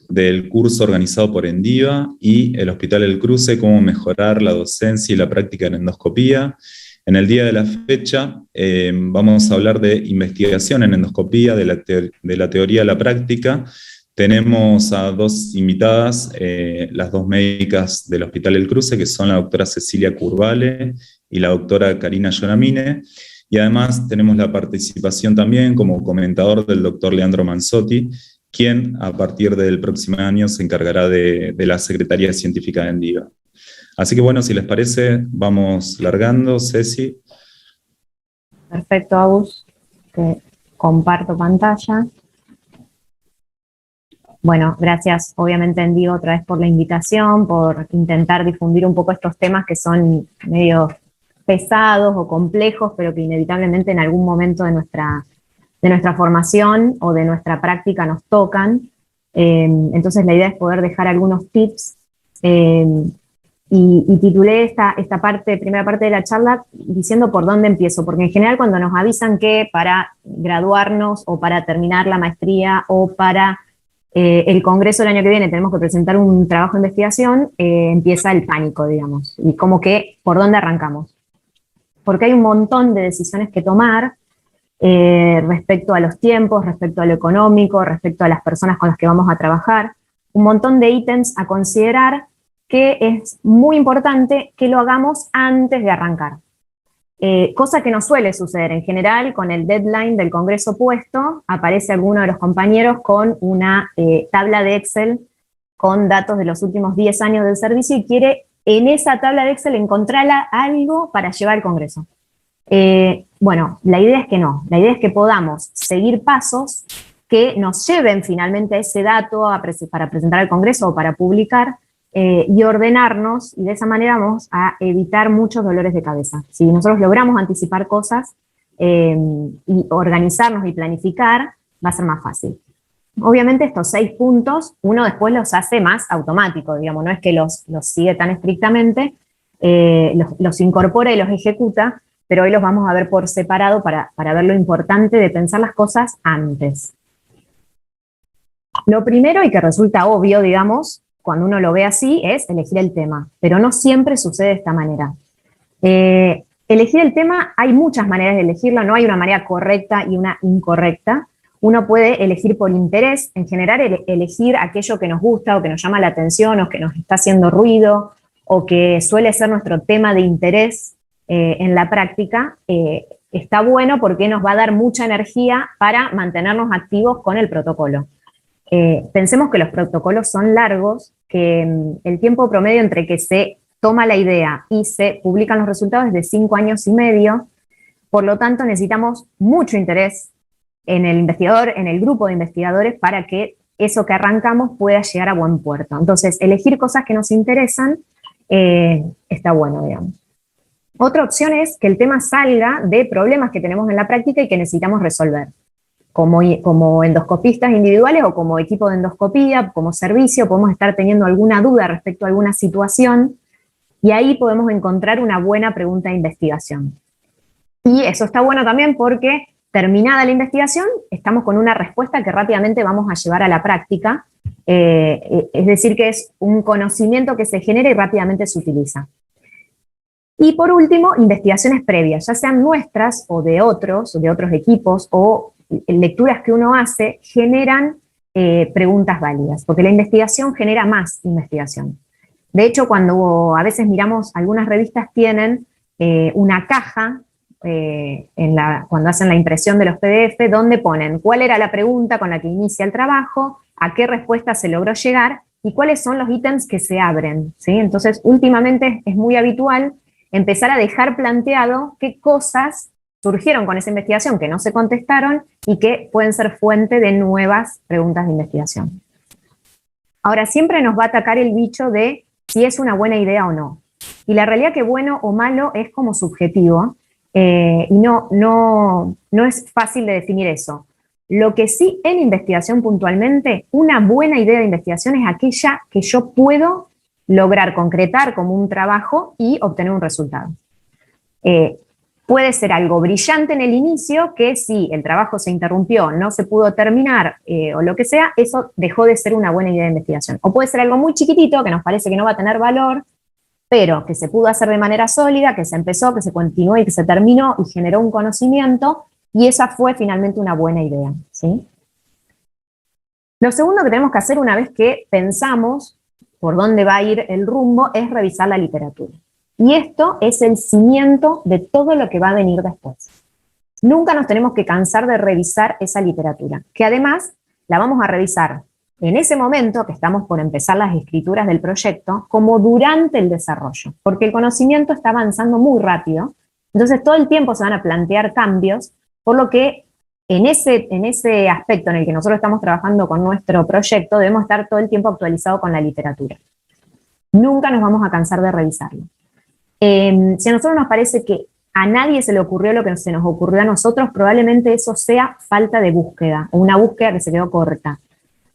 del curso organizado por Endiva y el Hospital El Cruce, cómo mejorar la docencia y la práctica en endoscopía. En el día de la fecha vamos a hablar de investigación en endoscopía, de la teoría a la práctica. Tenemos a dos invitadas, las dos médicas del Hospital El Cruce, que son la doctora Cecilia Curvale y la doctora Karina Yonamine. Y además tenemos la participación también como comentador del doctor Leandro Manzotti, quien a partir del próximo año se encargará de la Secretaría Científica de Endiva. Así que bueno, si les parece, vamos largando. Ceci. Perfecto, Agus. Comparto pantalla. Bueno, gracias obviamente Endiva otra vez por la invitación, por intentar difundir un poco estos temas que son medio pesados o complejos, pero que inevitablemente en algún momento de nuestra formación o de nuestra práctica nos tocan. Entonces la idea es poder dejar algunos tips y titulé esta primera parte de la charla diciendo por dónde empiezo, porque en general cuando nos avisan que para graduarnos o para terminar la maestría o para el congreso del año que viene tenemos que presentar un trabajo de investigación, empieza el pánico, digamos, y como que por dónde arrancamos. Porque hay un montón de decisiones que tomar respecto a los tiempos, respecto a lo económico, respecto a las personas con las que vamos a trabajar, un montón de ítems a considerar que es muy importante que lo hagamos antes de arrancar. Cosa que no suele suceder. En general, con el deadline del congreso puesto, aparece alguno de los compañeros con una tabla de Excel con datos de los últimos 10 años del servicio y quiere en esa tabla de Excel encontrar algo para llevar al congreso. Bueno, la idea es que no. La idea es que podamos seguir pasos que nos lleven finalmente a ese dato para presentar al congreso o para publicar, y ordenarnos, y de esa manera vamos a evitar muchos dolores de cabeza. Si nosotros logramos anticipar cosas y organizarnos y planificar, va a ser más fácil. Obviamente estos 6 puntos, uno después los hace más automático, digamos, no es que los sigue tan estrictamente, los incorpora y los ejecuta, pero hoy los vamos a ver por separado para ver lo importante de pensar las cosas antes. Lo primero, y que resulta obvio, digamos, cuando uno lo ve así, es elegir el tema, pero no siempre sucede de esta manera. Elegir el tema, hay muchas maneras de elegirlo, no hay una manera correcta y una incorrecta. Uno puede elegir por interés, en general elegir aquello que nos gusta o que nos llama la atención o que nos está haciendo ruido o que suele ser nuestro tema de interés en la práctica. Está bueno porque nos va a dar mucha energía para mantenernos activos con el protocolo. Pensemos que los protocolos son largos, que el tiempo promedio entre que se toma la idea y se publican los resultados es de 5 años y medio, por lo tanto necesitamos mucho interés en el investigador, en el grupo de investigadores, para que eso que arrancamos pueda llegar a buen puerto. Entonces, elegir cosas que nos interesan está bueno, digamos. Otra opción es que el tema salga de problemas que tenemos en la práctica y que necesitamos resolver. Como endoscopistas individuales o como equipo de endoscopía, como servicio, podemos estar teniendo alguna duda respecto a alguna situación y ahí podemos encontrar una buena pregunta de investigación. Y eso está bueno también porque terminada la investigación, estamos con una respuesta que rápidamente vamos a llevar a la práctica, es decir, que es un conocimiento que se genera y rápidamente se utiliza. Y por último, investigaciones previas, ya sean nuestras o de otros equipos o lecturas que uno hace, generan preguntas válidas, porque la investigación genera más investigación. De hecho, cuando a veces miramos, algunas revistas tienen una caja, cuando hacen la impresión de los PDF, donde ponen cuál era la pregunta con la que inicia el trabajo, a qué respuesta se logró llegar, y cuáles son los ítems que se abren, ¿sí? Entonces, últimamente es muy habitual empezar a dejar planteado qué cosas surgieron con esa investigación que no se contestaron y que pueden ser fuente de nuevas preguntas de investigación. Ahora, siempre nos va a atacar el bicho de si es una buena idea o no. Y la realidad que bueno o malo es como subjetivo, y no es fácil de definir eso. Lo que sí en investigación puntualmente, una buena idea de investigación es aquella que yo puedo lograr concretar como un trabajo y obtener un resultado. Puede ser algo brillante en el inicio, que si el trabajo se interrumpió, no se pudo terminar o lo que sea, eso dejó de ser una buena idea de investigación. O puede ser algo muy chiquitito, que nos parece que no va a tener valor, pero que se pudo hacer de manera sólida, que se empezó, que se continuó y que se terminó y generó un conocimiento, y esa fue finalmente una buena idea, ¿sí? Lo segundo que tenemos que hacer una vez que pensamos por dónde va a ir el rumbo es revisar la literatura. Y esto es el cimiento de todo lo que va a venir después. Nunca nos tenemos que cansar de revisar esa literatura, que además la vamos a revisar en ese momento que estamos por empezar las escrituras del proyecto, como durante el desarrollo, porque el conocimiento está avanzando muy rápido, entonces todo el tiempo se van a plantear cambios, por lo que en ese aspecto en el que nosotros estamos trabajando con nuestro proyecto, debemos estar todo el tiempo actualizados con la literatura. Nunca nos vamos a cansar de revisarlo. Si a nosotros nos parece que a nadie se le ocurrió lo que se nos ocurrió a nosotros, probablemente eso sea falta de búsqueda, o una búsqueda que se quedó corta.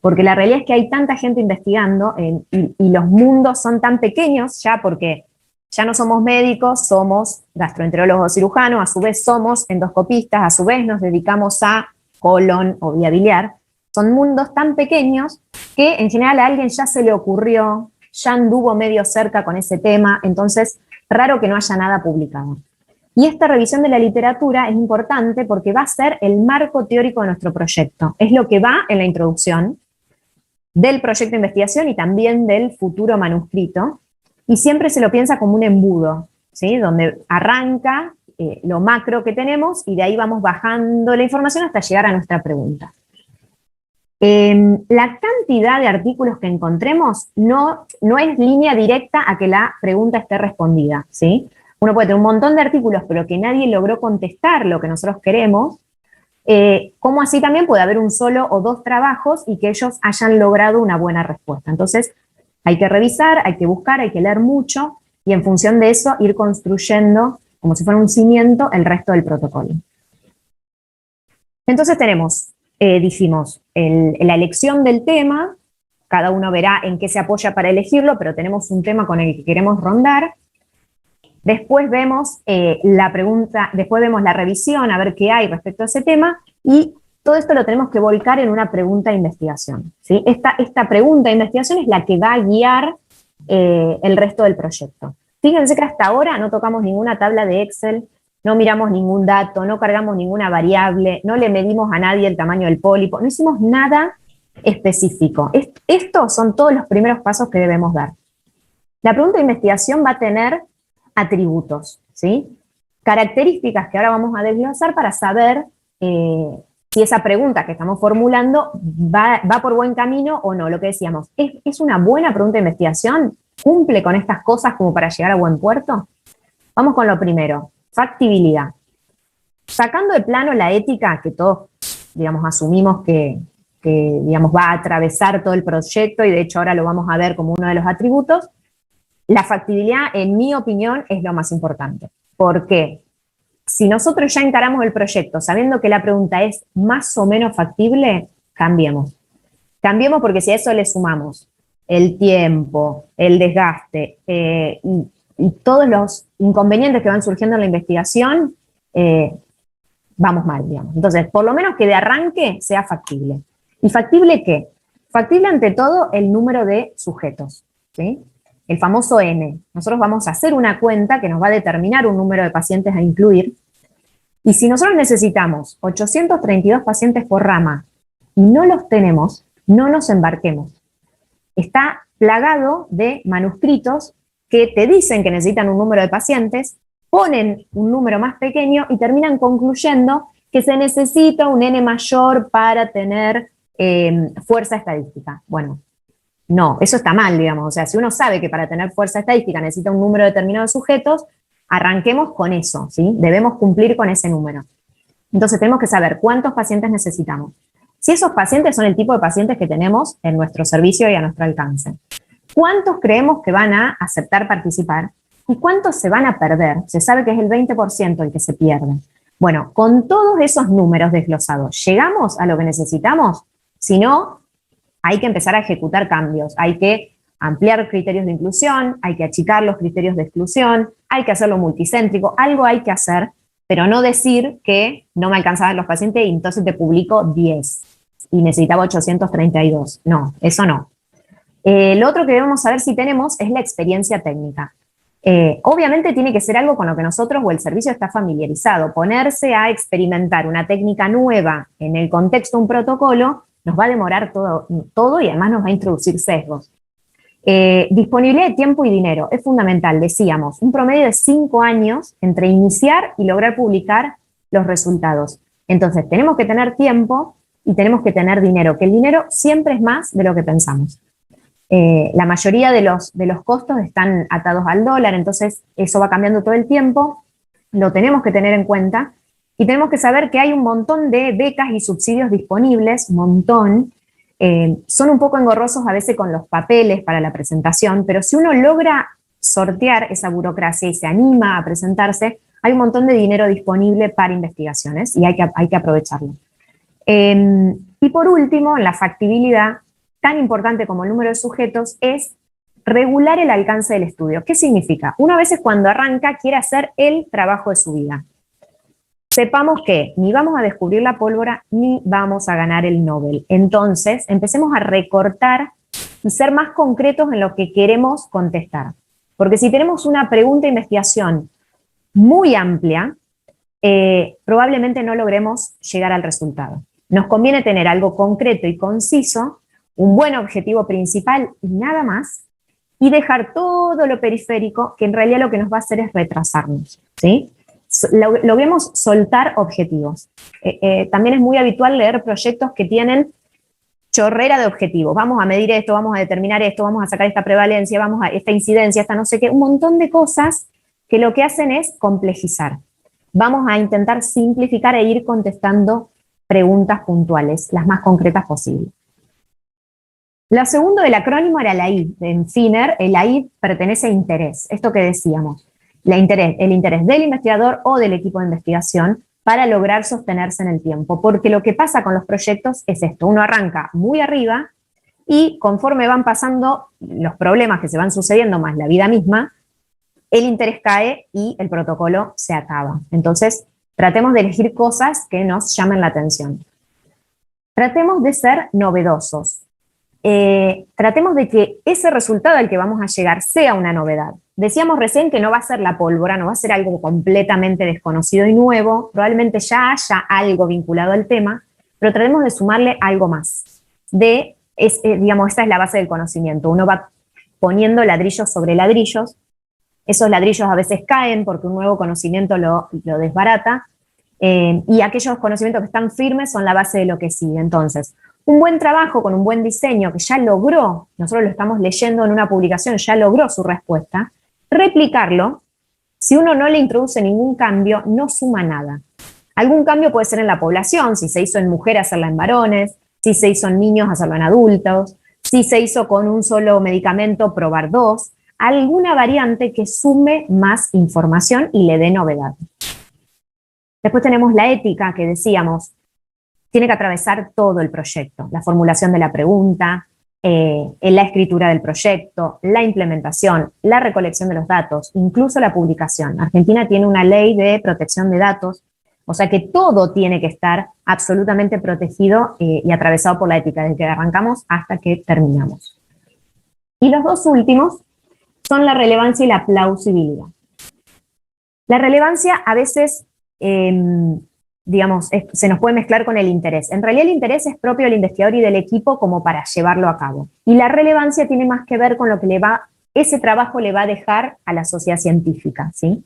Porque la realidad es que hay tanta gente investigando y los mundos son tan pequeños ya, porque ya no somos médicos, somos gastroenterólogos o cirujanos, a su vez somos endoscopistas, a su vez nos dedicamos a colon o vía biliar. Son mundos tan pequeños que en general a alguien ya se le ocurrió, ya anduvo medio cerca con ese tema, entonces raro que no haya nada publicado. Y esta revisión de la literatura es importante porque va a ser el marco teórico de nuestro proyecto. Es lo que va en la introducción del proyecto de investigación y también del futuro manuscrito, y siempre se lo piensa como un embudo, ¿sí? Donde arranca lo macro que tenemos y de ahí vamos bajando la información hasta llegar a nuestra pregunta. La cantidad de artículos que encontremos no es línea directa a que la pregunta esté respondida, ¿sí? Uno puede tener un montón de artículos, pero que nadie logró contestar lo que nosotros queremos, como así también puede haber un solo o dos trabajos y que ellos hayan logrado una buena respuesta. Entonces, hay que revisar, hay que buscar, hay que leer mucho, y en función de eso ir construyendo, como si fuera un cimiento, el resto del protocolo. Entonces tenemos, dijimos, la elección del tema, cada uno verá en qué se apoya para elegirlo, pero tenemos un tema con el que queremos rondar. Después vemos la pregunta, después vemos la revisión, a ver qué hay respecto a ese tema, y todo esto lo tenemos que volcar en una pregunta de investigación, ¿sí? Esta pregunta de investigación es la que va a guiar el resto del proyecto. Fíjense que hasta ahora no tocamos ninguna tabla de Excel, no miramos ningún dato, no cargamos ninguna variable, no le medimos a nadie el tamaño del pólipo, no hicimos nada específico. Estos son todos los primeros pasos que debemos dar. La pregunta de investigación va a tener atributos, ¿sí? Características que ahora vamos a desglosar para saber si esa pregunta que estamos formulando va por buen camino o no. Lo que decíamos, ¿es una buena pregunta de investigación? ¿Cumple con estas cosas como para llegar a buen puerto? Vamos con lo primero, factibilidad. Sacando de plano la ética que todos, digamos, asumimos que digamos, va a atravesar todo el proyecto, y de hecho ahora lo vamos a ver como uno de los atributos, la factibilidad, en mi opinión, es lo más importante. ¿Por qué? Si nosotros ya encaramos el proyecto sabiendo que la pregunta es más o menos factible, cambiemos. Cambiemos, porque si a eso le sumamos el tiempo, el desgaste y todos los inconvenientes que van surgiendo en la investigación, vamos mal, digamos. Entonces, por lo menos que de arranque sea factible. ¿Y factible qué? Factible ante todo el número de sujetos, ¿sí? El famoso N. Nosotros vamos a hacer una cuenta que nos va a determinar un número de pacientes a incluir, y si nosotros necesitamos 832 pacientes por rama y no los tenemos, no nos embarquemos. Está plagado de manuscritos que te dicen que necesitan un número de pacientes, ponen un número más pequeño y terminan concluyendo que se necesita un N mayor para tener fuerza estadística. Bueno, no, eso está mal, digamos. O sea, si uno sabe que para tener fuerza estadística necesita un número determinado de sujetos, arranquemos con eso, ¿sí? Debemos cumplir con ese número. Entonces tenemos que saber cuántos pacientes necesitamos. Si esos pacientes son el tipo de pacientes que tenemos en nuestro servicio y a nuestro alcance. ¿Cuántos creemos que van a aceptar participar? ¿Y cuántos se van a perder? Se sabe que es el 20% el que se pierde. Bueno, con todos esos números desglosados, ¿llegamos a lo que necesitamos? Si no, hay que empezar a ejecutar cambios, hay que ampliar criterios de inclusión, hay que achicar los criterios de exclusión, hay que hacerlo multicéntrico, algo hay que hacer pero no decir que no me alcanzaban los pacientes y entonces te publico 10 y necesitaba 832. No, eso no. Lo otro que debemos saber si tenemos es la experiencia técnica. Obviamente tiene que ser algo con lo que nosotros o el servicio está familiarizado. Ponerse a experimentar una técnica nueva en el contexto de un protocolo nos va a demorar todo y además nos va a introducir sesgos. Disponibilidad de tiempo y dinero es fundamental, decíamos, un promedio de 5 años entre iniciar y lograr publicar los resultados. Entonces tenemos que tener tiempo y tenemos que tener dinero, que el dinero siempre es más de lo que pensamos. La mayoría de los costos están atados al dólar, entonces eso va cambiando todo el tiempo, lo tenemos que tener en cuenta y tenemos que saber que hay un montón de becas y subsidios disponibles, un montón. Son un poco engorrosos a veces con los papeles para la presentación, pero si uno logra sortear esa burocracia y se anima a presentarse, hay un montón de dinero disponible para investigaciones y hay que aprovecharlo. Y por último, la factibilidad, tan importante como el número de sujetos, es regular el alcance del estudio. ¿Qué significa? Uno a veces cuando arranca quiere hacer el trabajo de su vida. Sepamos que ni vamos a descubrir la pólvora ni vamos a ganar el Nobel. Entonces, empecemos a recortar y ser más concretos en lo que queremos contestar. Porque si tenemos una pregunta de investigación muy amplia, probablemente no logremos llegar al resultado. Nos conviene tener algo concreto y conciso, un buen objetivo principal y nada más, y dejar todo lo periférico, que en realidad lo que nos va a hacer es retrasarnos, ¿sí? Logremos soltar objetivos. También es muy habitual leer proyectos que tienen chorrera de objetivos. Vamos a medir esto, vamos a determinar esto, vamos a sacar esta prevalencia, vamos a esta incidencia, esta no sé qué, un montón de cosas que lo que hacen es complejizar. Vamos a intentar simplificar e ir contestando preguntas puntuales, las más concretas posibles. La segunda del acrónimo era la I. En FINER, la I pertenece a interés, esto que decíamos. El interés del investigador o del equipo de investigación para lograr sostenerse en el tiempo, porque lo que pasa con los proyectos es esto, uno arranca muy arriba y conforme van pasando los problemas que se van sucediendo más la vida misma, el interés cae y el protocolo se acaba. Entonces, tratemos de elegir cosas que nos llamen la atención. Tratemos de ser novedosos. Tratemos de que ese resultado al que vamos a llegar sea una novedad. Decíamos recién que no va a ser la pólvora, no va a ser algo completamente desconocido y nuevo, probablemente ya haya algo vinculado al tema, pero tratemos de sumarle algo más. Digamos, esta es la base del conocimiento, uno va poniendo ladrillos sobre ladrillos, esos ladrillos a veces caen porque un nuevo conocimiento lo desbarata, y aquellos conocimientos que están firmes son la base de lo que sigue. Entonces, un buen trabajo con un buen diseño que ya logró, nosotros lo estamos leyendo en una publicación, ya logró su respuesta, replicarlo, si uno no le introduce ningún cambio, no suma nada. Algún cambio puede ser en la población, si se hizo en mujeres, hacerla en varones, si se hizo en niños, hacerlo en adultos, si se hizo con un solo medicamento, probar 2, alguna variante que sume más información y le dé novedad. Después tenemos la ética, que decíamos, tiene que atravesar todo el proyecto, la formulación de la pregunta, la escritura del proyecto, la implementación, la recolección de los datos, incluso la publicación. Argentina tiene una ley de protección de datos, o sea que todo tiene que estar absolutamente protegido y atravesado por la ética, desde que arrancamos hasta que terminamos. Y los dos últimos son la relevancia y la plausibilidad. La relevancia a veces digamos, se nos puede mezclar con el interés. En realidad el interés es propio del investigador y del equipo como para llevarlo a cabo. Y la relevancia tiene más que ver con lo que ese trabajo le va a dejar a la sociedad científica, ¿sí?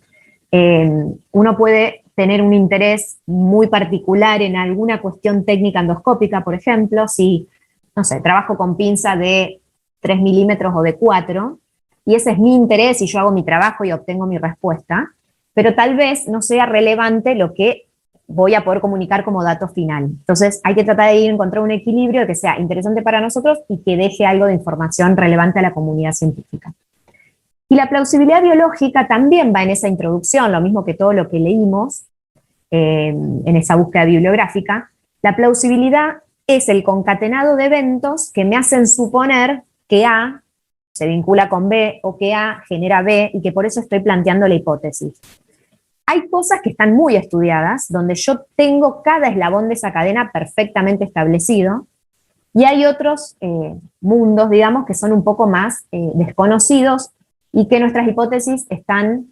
Uno puede tener un interés muy particular en alguna cuestión técnica endoscópica, por ejemplo, si, no sé, trabajo con pinza de 3 milímetros o de 4, y ese es mi interés y yo hago mi trabajo y obtengo mi respuesta, pero tal vez no sea relevante lo que voy a poder comunicar como dato final. Entonces hay que tratar de encontrar un equilibrio que sea interesante para nosotros y que deje algo de información relevante a la comunidad científica. Y la plausibilidad biológica también va en esa introducción, lo mismo que todo lo que leímos en esa búsqueda bibliográfica. La plausibilidad es el concatenado de eventos que me hacen suponer que A se vincula con B o que A genera B y que por eso estoy planteando la hipótesis. hay cosas que están muy estudiadas, donde yo tengo cada eslabón de esa cadena perfectamente establecido, y hay otros mundos, digamos, que son un poco más desconocidos y que nuestras hipótesis están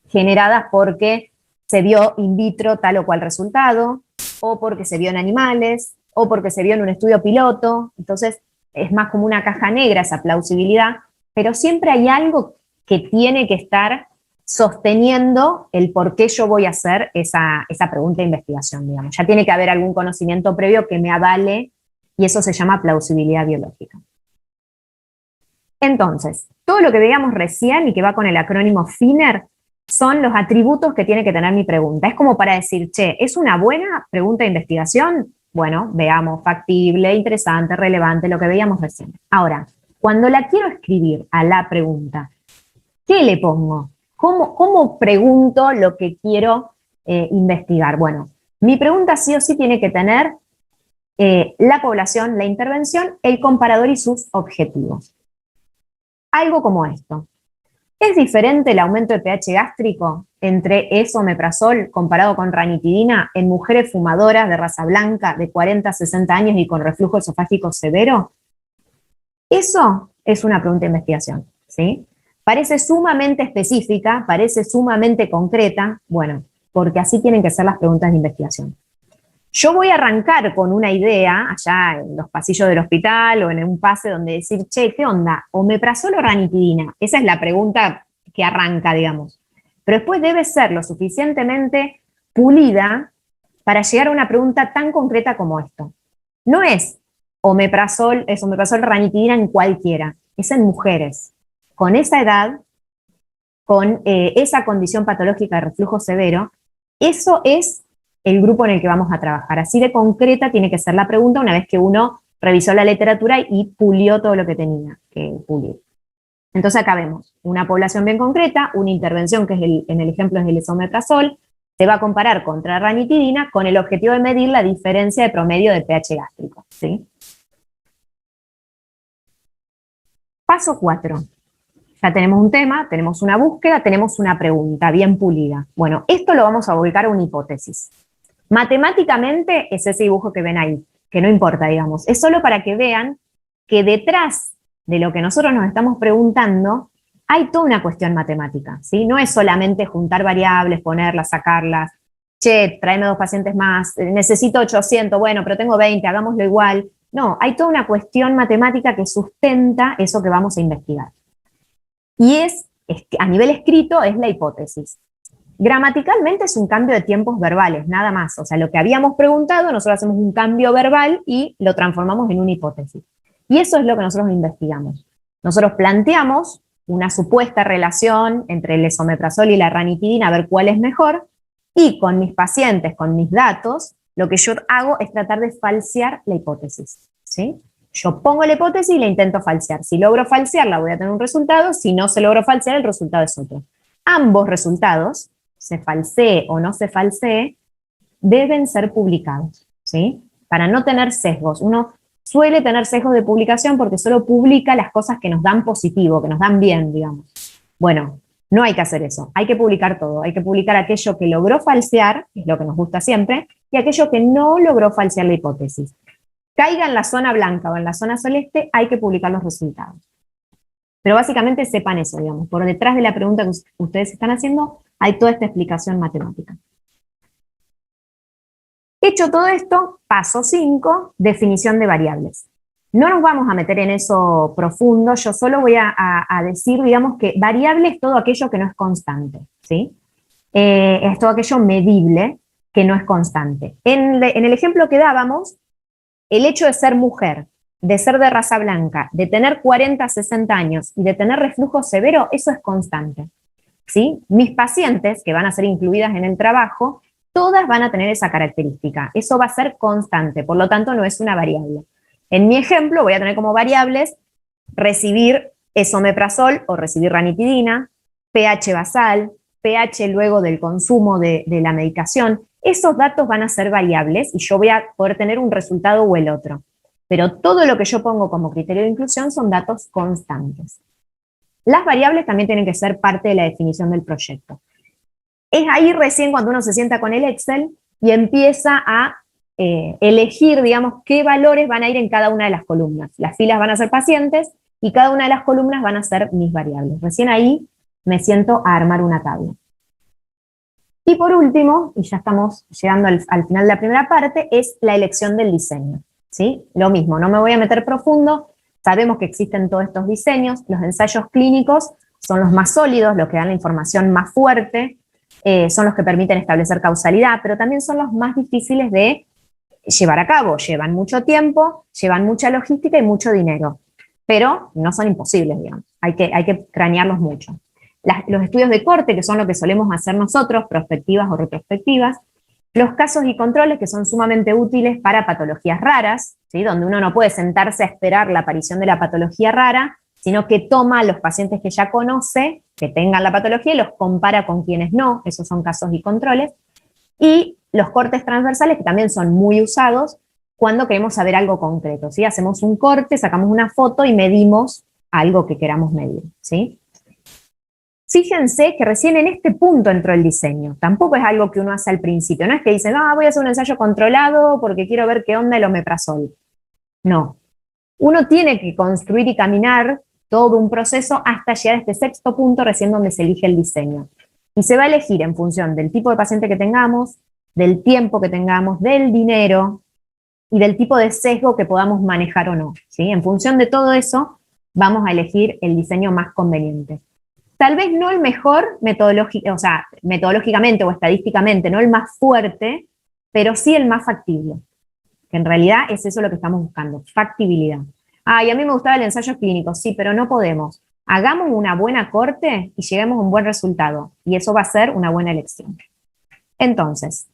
generadas porque se vio in vitro tal o cual resultado, o porque se vio en animales, o porque se vio en un estudio piloto. Entonces, es más como una caja negra esa plausibilidad, pero siempre hay algo que tiene que estar sosteniendo el por qué yo voy a hacer esa pregunta de investigación, digamos. Ya tiene que haber algún conocimiento previo que me avale, y eso se llama plausibilidad biológica. Entonces, todo lo que veíamos recién y que va con el acrónimo FINER son los atributos que tiene que tener mi pregunta. Es como para decir, che, ¿es una buena pregunta de investigación? Bueno, veamos, factible, interesante, relevante, lo que veíamos recién. Ahora, cuando la quiero escribir a la pregunta, ¿qué le pongo? ¿Cómo pregunto lo que quiero investigar? Bueno, mi pregunta sí o sí tiene que tener la población, la intervención, el comparador y sus objetivos. Algo como esto. ¿Es diferente el aumento de pH gástrico entre esomeprazol comparado con ranitidina en mujeres fumadoras de raza blanca de 40 a 60 años y con reflujo esofágico severo? Eso es una pregunta de investigación, ¿sí? Parece sumamente específica, parece sumamente concreta, bueno, porque así tienen que ser las preguntas de investigación. Yo voy a arrancar con una idea allá en los pasillos del hospital o en un pase donde decir, che, ¿qué onda? ¿Omeprazol o ranitidina? Esa es la pregunta que arranca, digamos. Pero después debe ser lo suficientemente pulida para llegar a una pregunta tan concreta como esto. No es omeprazol, ranitidina en cualquiera, es en mujeres, con esa edad, con esa condición patológica de reflujo severo. Eso es el grupo en el que vamos a trabajar. Así de concreta tiene que ser la pregunta una vez que uno revisó la literatura y pulió todo lo que tenía que pulir. Entonces acá vemos una población bien concreta, una intervención que es en el ejemplo es el esomeprazol, se va a comparar contra ranitidina con el objetivo de medir la diferencia de promedio de pH gástrico, ¿sí? Paso 4. Ya tenemos un tema, tenemos una búsqueda, tenemos una pregunta bien pulida. Bueno, esto lo vamos a volcar a una hipótesis. Matemáticamente es ese dibujo que ven ahí, que no importa, digamos. Es solo para que vean que detrás de lo que nosotros nos estamos preguntando hay toda una cuestión matemática, ¿sí? No es solamente juntar variables, ponerlas, sacarlas. Che, tráeme 2 pacientes más, necesito 800, bueno, pero tengo 20, hagámoslo igual. No, hay toda una cuestión matemática que sustenta eso que vamos a investigar. Y a nivel escrito, es la hipótesis. Gramaticalmente es un cambio de tiempos verbales, nada más. O sea, lo que habíamos preguntado, nosotros hacemos un cambio verbal y lo transformamos en una hipótesis. Y eso es lo que nosotros investigamos. Nosotros planteamos una supuesta relación entre el esomeprazol y la ranitidina, a ver cuál es mejor, y con mis pacientes, con mis datos, lo que yo hago es tratar de falsear la hipótesis, ¿sí? Yo pongo la hipótesis y la intento falsear. Si logro falsearla, voy a tener un resultado. Si no se logro falsear, el resultado es otro. Ambos resultados, se falsee o no se falsee, deben ser publicados, ¿sí? Para no tener sesgos. Uno suele tener sesgos de publicación porque solo publica las cosas que nos dan positivo, que nos dan bien, digamos. Bueno, no hay que hacer eso. Hay que publicar todo. Hay que publicar aquello que logró falsear, que es lo que nos gusta siempre, y aquello que no logró falsear la hipótesis. Caiga en la zona blanca o en la zona celeste, hay que publicar los resultados. Pero básicamente sepan eso, digamos. Por detrás de la pregunta que ustedes están haciendo, hay toda esta explicación matemática. Hecho todo esto, paso 5, definición de variables. No nos vamos a meter en eso profundo, yo solo voy a decir, digamos, que variable es todo aquello que no es constante, ¿sí? Es todo aquello medible que no es constante. En el ejemplo que dábamos, el hecho de ser mujer, de ser de raza blanca, de tener 40, 60 años y de tener reflujo severo, eso es constante, ¿sí? Mis pacientes, que van a ser incluidas en el trabajo, todas van a tener esa característica. Eso va a ser constante, por lo tanto no es una variable. En mi ejemplo voy a tener como variables recibir esomeprazol o recibir ranitidina, pH basal, pH luego del consumo de la medicación. Esos datos van a ser variables y yo voy a poder tener un resultado o el otro. Pero todo lo que yo pongo como criterio de inclusión son datos constantes. Las variables también tienen que ser parte de la definición del proyecto. Es ahí recién cuando uno se sienta con el Excel y empieza a elegir, digamos, qué valores van a ir en cada una de las columnas. Las filas van a ser pacientes y cada una de las columnas van a ser mis variables. Recién ahí me siento a armar una tabla. Y por último, y ya estamos llegando al final de la primera parte, es la elección del diseño, ¿sí? Lo mismo, no me voy a meter profundo, sabemos que existen todos estos diseños, los ensayos clínicos son los más sólidos, los que dan la información más fuerte, son los que permiten establecer causalidad, pero también son los más difíciles de llevar a cabo, llevan mucho tiempo, llevan mucha logística y mucho dinero, pero no son imposibles, digamos, hay que cranearlos mucho. Los estudios de corte, que son lo que solemos hacer nosotros, prospectivas o retrospectivas, los casos y controles, que son sumamente útiles para patologías raras, ¿sí? Donde uno no puede sentarse a esperar la aparición de la patología rara, sino que toma a los pacientes que ya conoce, que tengan la patología, y los compara con quienes no, esos son casos y controles, y los cortes transversales, que también son muy usados cuando queremos saber algo concreto, ¿sí? Hacemos un corte, sacamos una foto y medimos algo que queramos medir, ¿sí? Fíjense que recién en este punto entró el diseño. Tampoco es algo que uno hace al principio. No es que dicen, no, voy a hacer un ensayo controlado porque quiero ver qué onda el omeprazol. No. Uno tiene que construir y caminar todo un proceso hasta llegar a este sexto punto, recién donde se elige el diseño. Y se va a elegir en función del tipo de paciente que tengamos, del tiempo que tengamos, del dinero y del tipo de sesgo que podamos manejar o no, ¿sí? En función de todo eso, vamos a elegir el diseño más conveniente. Tal vez no el mejor metodológicamente o estadísticamente, no el más fuerte, pero sí el más factible. Que en realidad es eso lo que estamos buscando, factibilidad. Y a mí me gustaba el ensayo clínico, sí, pero no podemos. Hagamos una buena corte y lleguemos a un buen resultado, y eso va a ser una buena elección. Entonces,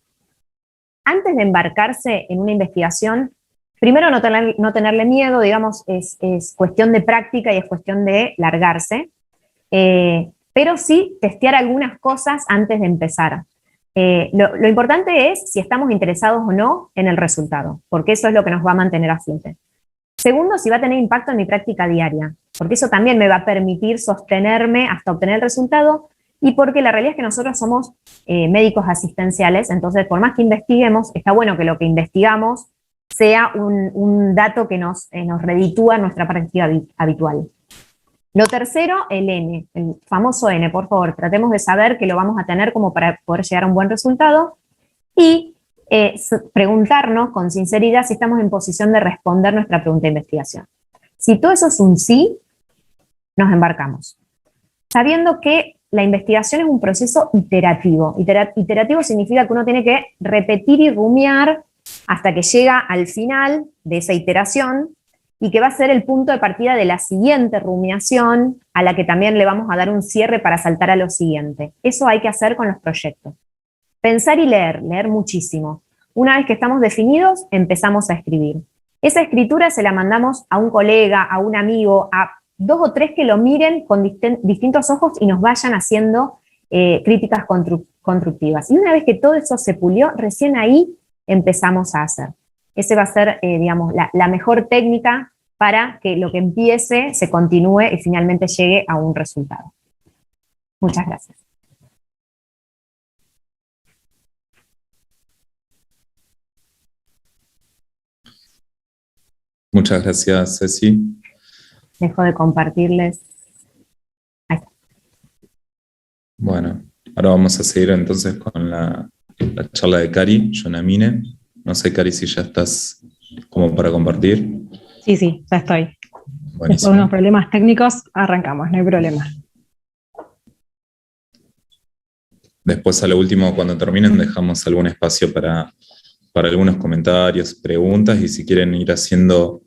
antes de embarcarse en una investigación, primero no tenerle miedo, digamos, es cuestión de práctica y es cuestión de largarse. Pero sí testear algunas cosas antes de empezar. Lo importante es si estamos interesados o no en el resultado, porque eso es lo que nos va a mantener a flote. Segundo, si va a tener impacto en mi práctica diaria, porque eso también me va a permitir sostenerme hasta obtener el resultado, y porque la realidad es que nosotros somos médicos asistenciales, entonces por más que investiguemos, está bueno que lo que investigamos sea un dato que nos reditúa en nuestra práctica habitual. Lo tercero, el N, el famoso N, por favor, tratemos de saber que lo vamos a tener como para poder llegar a un buen resultado y preguntarnos con sinceridad si estamos en posición de responder nuestra pregunta de investigación. Si todo eso es un sí, nos embarcamos. Sabiendo que la investigación es un proceso iterativo. Iterativo significa que uno tiene que repetir y rumiar hasta que llega al final de esa iteración, y que va a ser el punto de partida de la siguiente rumiación, a la que también le vamos a dar un cierre para saltar a lo siguiente. Eso hay que hacer con los proyectos. Pensar y leer muchísimo. Una vez que estamos definidos, empezamos a escribir. Esa escritura se la mandamos a un colega, a un amigo, a 2 o 3 que lo miren con distintos ojos y nos vayan haciendo críticas constructivas. Y una vez que todo eso se pulió, recién ahí empezamos a hacer. Ese va a ser, digamos, la mejor técnica para que lo que empiece se continúe y finalmente llegue a un resultado. Muchas gracias. Muchas gracias, Ceci. Dejo de compartirles. Ahí está. Bueno, ahora vamos a seguir entonces con la charla de Cari, Yonamine. No sé, Cari, si ya estás como para compartir. Sí, ya estoy. Buenísimo. Después de unos problemas técnicos, arrancamos, no hay problema. Después, a lo último, cuando terminen, dejamos algún espacio para algunos comentarios, preguntas, y si quieren ir haciendo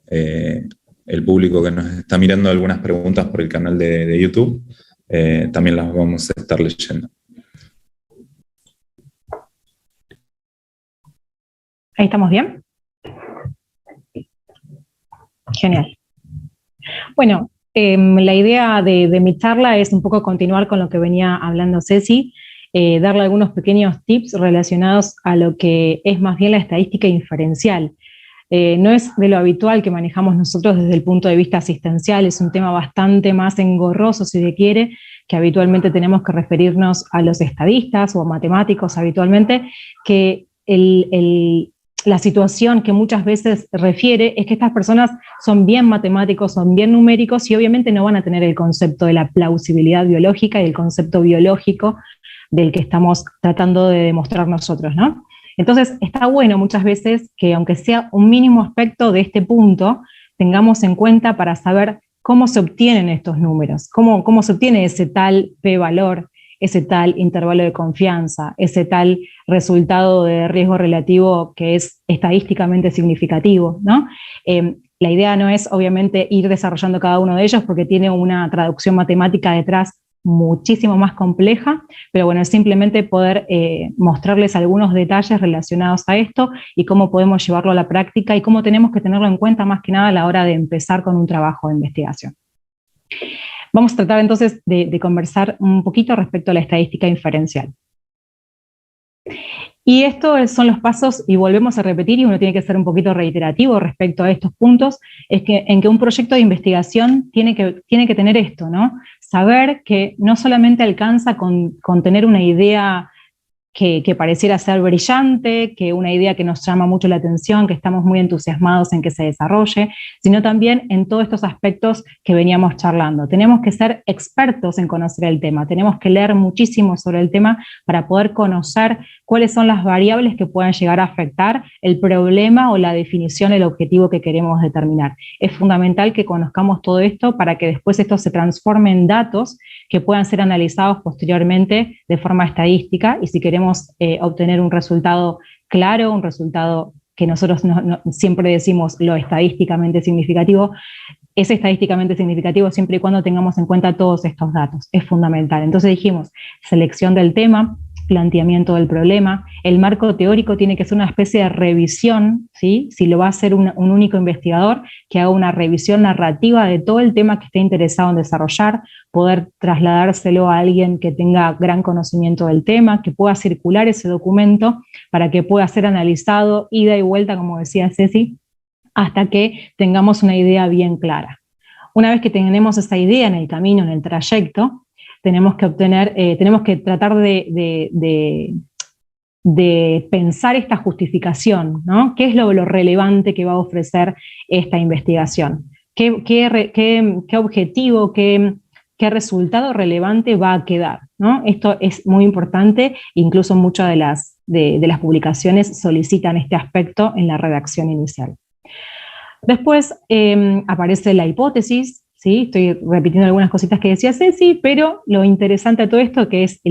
el público que nos está mirando algunas preguntas por el canal de YouTube, también las vamos a estar leyendo. ¿Ahí estamos bien? Genial. Bueno, la idea de mi charla es un poco continuar con lo que venía hablando Ceci, darle algunos pequeños tips relacionados a lo que es más bien la estadística inferencial. No es de lo habitual que manejamos nosotros desde el punto de vista asistencial, es un tema bastante más engorroso, si se quiere, que habitualmente tenemos que referirnos a los estadistas o matemáticos habitualmente, que la situación que muchas veces refiere es que estas personas son bien matemáticos, son bien numéricos y obviamente no van a tener el concepto de la plausibilidad biológica y el concepto biológico del que estamos tratando de demostrar nosotros, ¿no? Entonces, está bueno muchas veces que, aunque sea un mínimo aspecto de este punto, tengamos en cuenta para saber cómo se obtienen estos números, cómo se obtiene ese tal p-valor, ese tal intervalo de confianza, ese tal resultado de riesgo relativo que es estadísticamente significativo, ¿no? La idea no es, obviamente, ir desarrollando cada uno de ellos porque tiene una traducción matemática detrás muchísimo más compleja, pero bueno, es simplemente poder mostrarles algunos detalles relacionados a esto y cómo podemos llevarlo a la práctica y cómo tenemos que tenerlo en cuenta más que nada a la hora de empezar con un trabajo de investigación. Vamos a tratar entonces de conversar un poquito respecto a la estadística inferencial. Y estos son los pasos, y volvemos a repetir, y uno tiene que ser un poquito reiterativo respecto a estos puntos, es que en que un proyecto de investigación tiene que tener esto, ¿no? Saber que no solamente alcanza con tener una idea que pareciera ser brillante, que una idea que nos llama mucho la atención, que estamos muy entusiasmados en que se desarrolle, sino también en todos estos aspectos que veníamos charlando. Tenemos que ser expertos en conocer el tema, tenemos que leer muchísimo sobre el tema para poder conocer cuáles son las variables que puedan llegar a afectar el problema o la definición, el objetivo que queremos determinar. Es fundamental que conozcamos todo esto para que después esto se transforme en datos que puedan ser analizados posteriormente de forma estadística, y si queremos obtener un resultado claro, un resultado que nosotros siempre decimos lo estadísticamente significativo, es estadísticamente significativo siempre y cuando tengamos en cuenta todos estos datos, es fundamental. Entonces dijimos, selección del tema, planteamiento del problema, el marco teórico tiene que ser una especie de revisión, ¿sí? Si lo va a hacer un único investigador, que haga una revisión narrativa de todo el tema que esté interesado en desarrollar, poder trasladárselo a alguien que tenga gran conocimiento del tema, que pueda circular ese documento para que pueda ser analizado ida y vuelta, como decía Ceci, hasta que tengamos una idea bien clara. Una vez que tenemos esa idea en el camino, en el trayecto, tenemos que tratar de pensar esta justificación, ¿no? ¿Qué es lo relevante que va a ofrecer esta investigación? ¿Qué objetivo, qué resultado relevante va a quedar, ¿no? Esto es muy importante, incluso muchas de las publicaciones solicitan este aspecto en la redacción inicial. Después aparece la hipótesis, ¿sí? Estoy repitiendo algunas cositas que decía Ceci, pero lo interesante de todo esto que es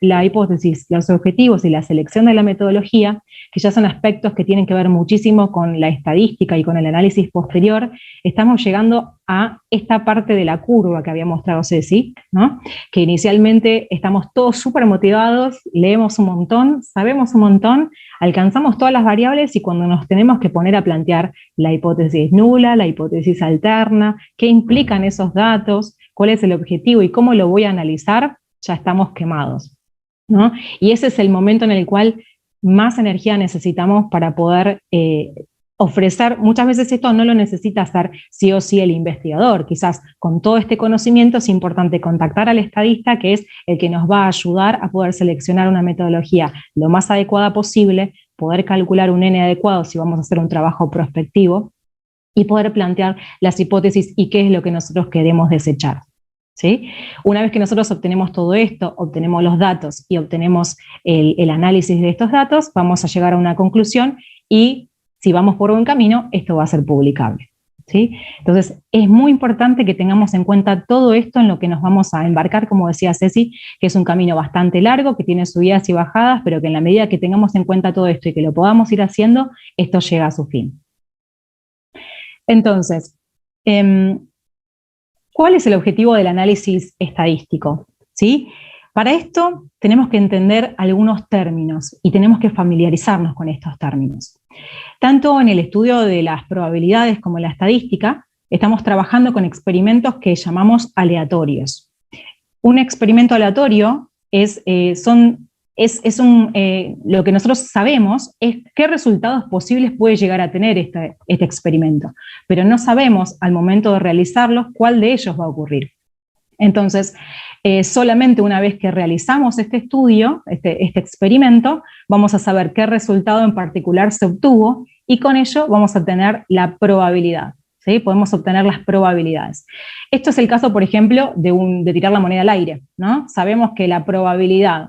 la hipótesis, los objetivos y la selección de la metodología, que ya son aspectos que tienen que ver muchísimo con la estadística y con el análisis posterior. Estamos llegando a esta parte de la curva que había mostrado Ceci, ¿no? Que inicialmente estamos todos súper motivados, leemos un montón, sabemos un montón, alcanzamos todas las variables y cuando nos tenemos que poner a plantear la hipótesis nula, la hipótesis alterna, qué implican esos datos, cuál es el objetivo y cómo lo voy a analizar, ya estamos quemados, ¿no? Y ese es el momento en el cual más energía necesitamos para poder ofrecer. Muchas veces esto no lo necesita hacer sí o sí el investigador, quizás con todo este conocimiento es importante contactar al estadista, que es el que nos va a ayudar a poder seleccionar una metodología lo más adecuada posible, poder calcular un N adecuado si vamos a hacer un trabajo prospectivo, y poder plantear las hipótesis y qué es lo que nosotros queremos desechar, ¿sí? Una vez que nosotros obtenemos todo esto, obtenemos los datos y obtenemos el análisis de estos datos, vamos a llegar a una conclusión y si vamos por buen camino, esto va a ser publicable, ¿sí? Entonces, es muy importante que tengamos en cuenta todo esto en lo que nos vamos a embarcar, como decía Ceci, que es un camino bastante largo, que tiene subidas y bajadas, pero que en la medida que tengamos en cuenta todo esto y que lo podamos ir haciendo, esto llega a su fin. Entonces, ¿cuál es el objetivo del análisis estadístico? ¿Sí? Para esto tenemos que entender algunos términos y tenemos que familiarizarnos con estos términos. Tanto en el estudio de las probabilidades como en la estadística, estamos trabajando con experimentos que llamamos aleatorios. Un experimento aleatorio son lo que nosotros sabemos es qué resultados posibles puede llegar a tener este experimento, pero no sabemos al momento de realizarlo cuál de ellos va a ocurrir. Entonces, solamente una vez que realizamos este estudio, este experimento, vamos a saber qué resultado en particular se obtuvo y con ello vamos a tener la probabilidad. ¿Sí? Podemos obtener las probabilidades. Esto es el caso, por ejemplo, de tirar la moneda al aire, ¿no? Sabemos que la probabilidad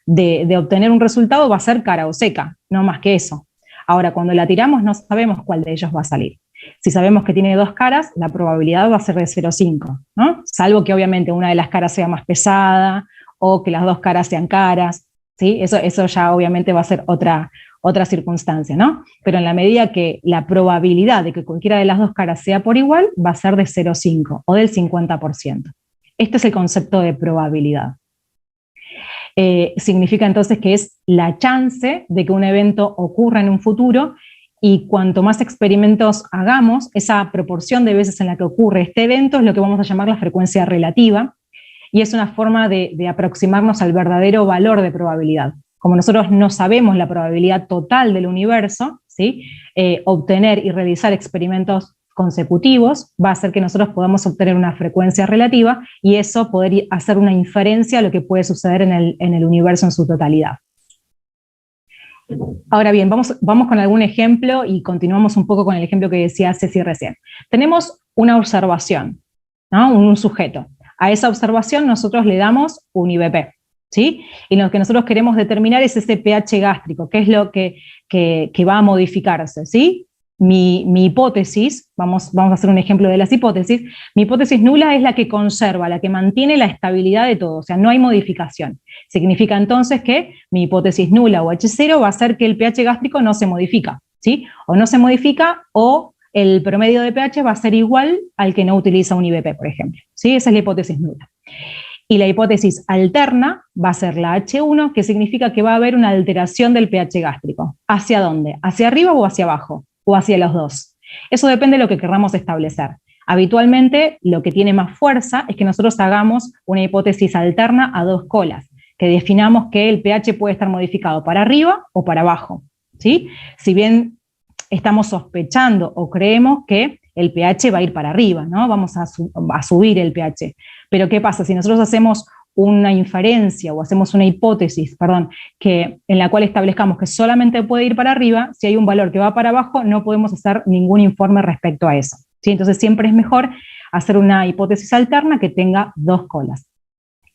de obtener un resultado va a ser cara o seca, no más que eso. Ahora, cuando la tiramos no sabemos cuál de ellos va a salir. Si sabemos que tiene 2 caras, la probabilidad va a ser de 0,5, ¿no? Salvo que obviamente una de las caras sea más pesada o que las 2 caras sean caras, ¿sí? Eso ya obviamente va a ser otra circunstancia, ¿no? Pero en la medida que la probabilidad de que cualquiera de las 2 caras sea por igual, va a ser de 0,5 o del 50%. Este es el concepto de probabilidad. Significa entonces que es la chance de que un evento ocurra en un futuro, y cuanto más experimentos hagamos, esa proporción de veces en la que ocurre este evento es lo que vamos a llamar la frecuencia relativa, y es una forma de aproximarnos al verdadero valor de probabilidad. Como nosotros no sabemos la probabilidad total del universo, ¿sí? Obtener y realizar experimentos consecutivos va a hacer que nosotros podamos obtener una frecuencia relativa y eso poder hacer una inferencia a lo que puede suceder en el universo en su totalidad. Ahora bien, vamos con algún ejemplo y continuamos un poco con el ejemplo que decía Ceci recién. Tenemos una observación, ¿no? Un sujeto. A esa observación nosotros le damos un IVP, ¿sí? Y lo que nosotros queremos determinar es ese pH gástrico, qué es lo que va a modificarse, ¿sí? Mi hipótesis, vamos a hacer un ejemplo de las hipótesis, mi hipótesis nula es la que conserva, la que mantiene la estabilidad de todo, o sea, no hay modificación. Significa entonces que mi hipótesis nula o H0 va a ser que el pH gástrico no se modifica, ¿sí? O no se modifica o el promedio de pH va a ser igual al que no utiliza un IVP, por ejemplo, ¿sí? Esa es la hipótesis nula. Y la hipótesis alterna va a ser la H1, que significa que va a haber una alteración del pH gástrico. ¿Hacia dónde? ¿Hacia arriba o hacia abajo? ¿O hacia los dos? Eso depende de lo que queramos establecer. Habitualmente, lo que tiene más fuerza es que nosotros hagamos una hipótesis alterna a 2 colas, que definamos que el pH puede estar modificado para arriba o para abajo, ¿sí? Si bien estamos sospechando o creemos que el pH va a ir para arriba, ¿no? Vamos a subir el pH. Pero ¿qué pasa? Si nosotros hacemos una inferencia o hacemos una hipótesis, en la cual establezcamos que solamente puede ir para arriba, si hay un valor que va para abajo, no podemos hacer ningún informe respecto a eso, ¿sí? Entonces siempre es mejor hacer una hipótesis alterna que tenga 2 colas.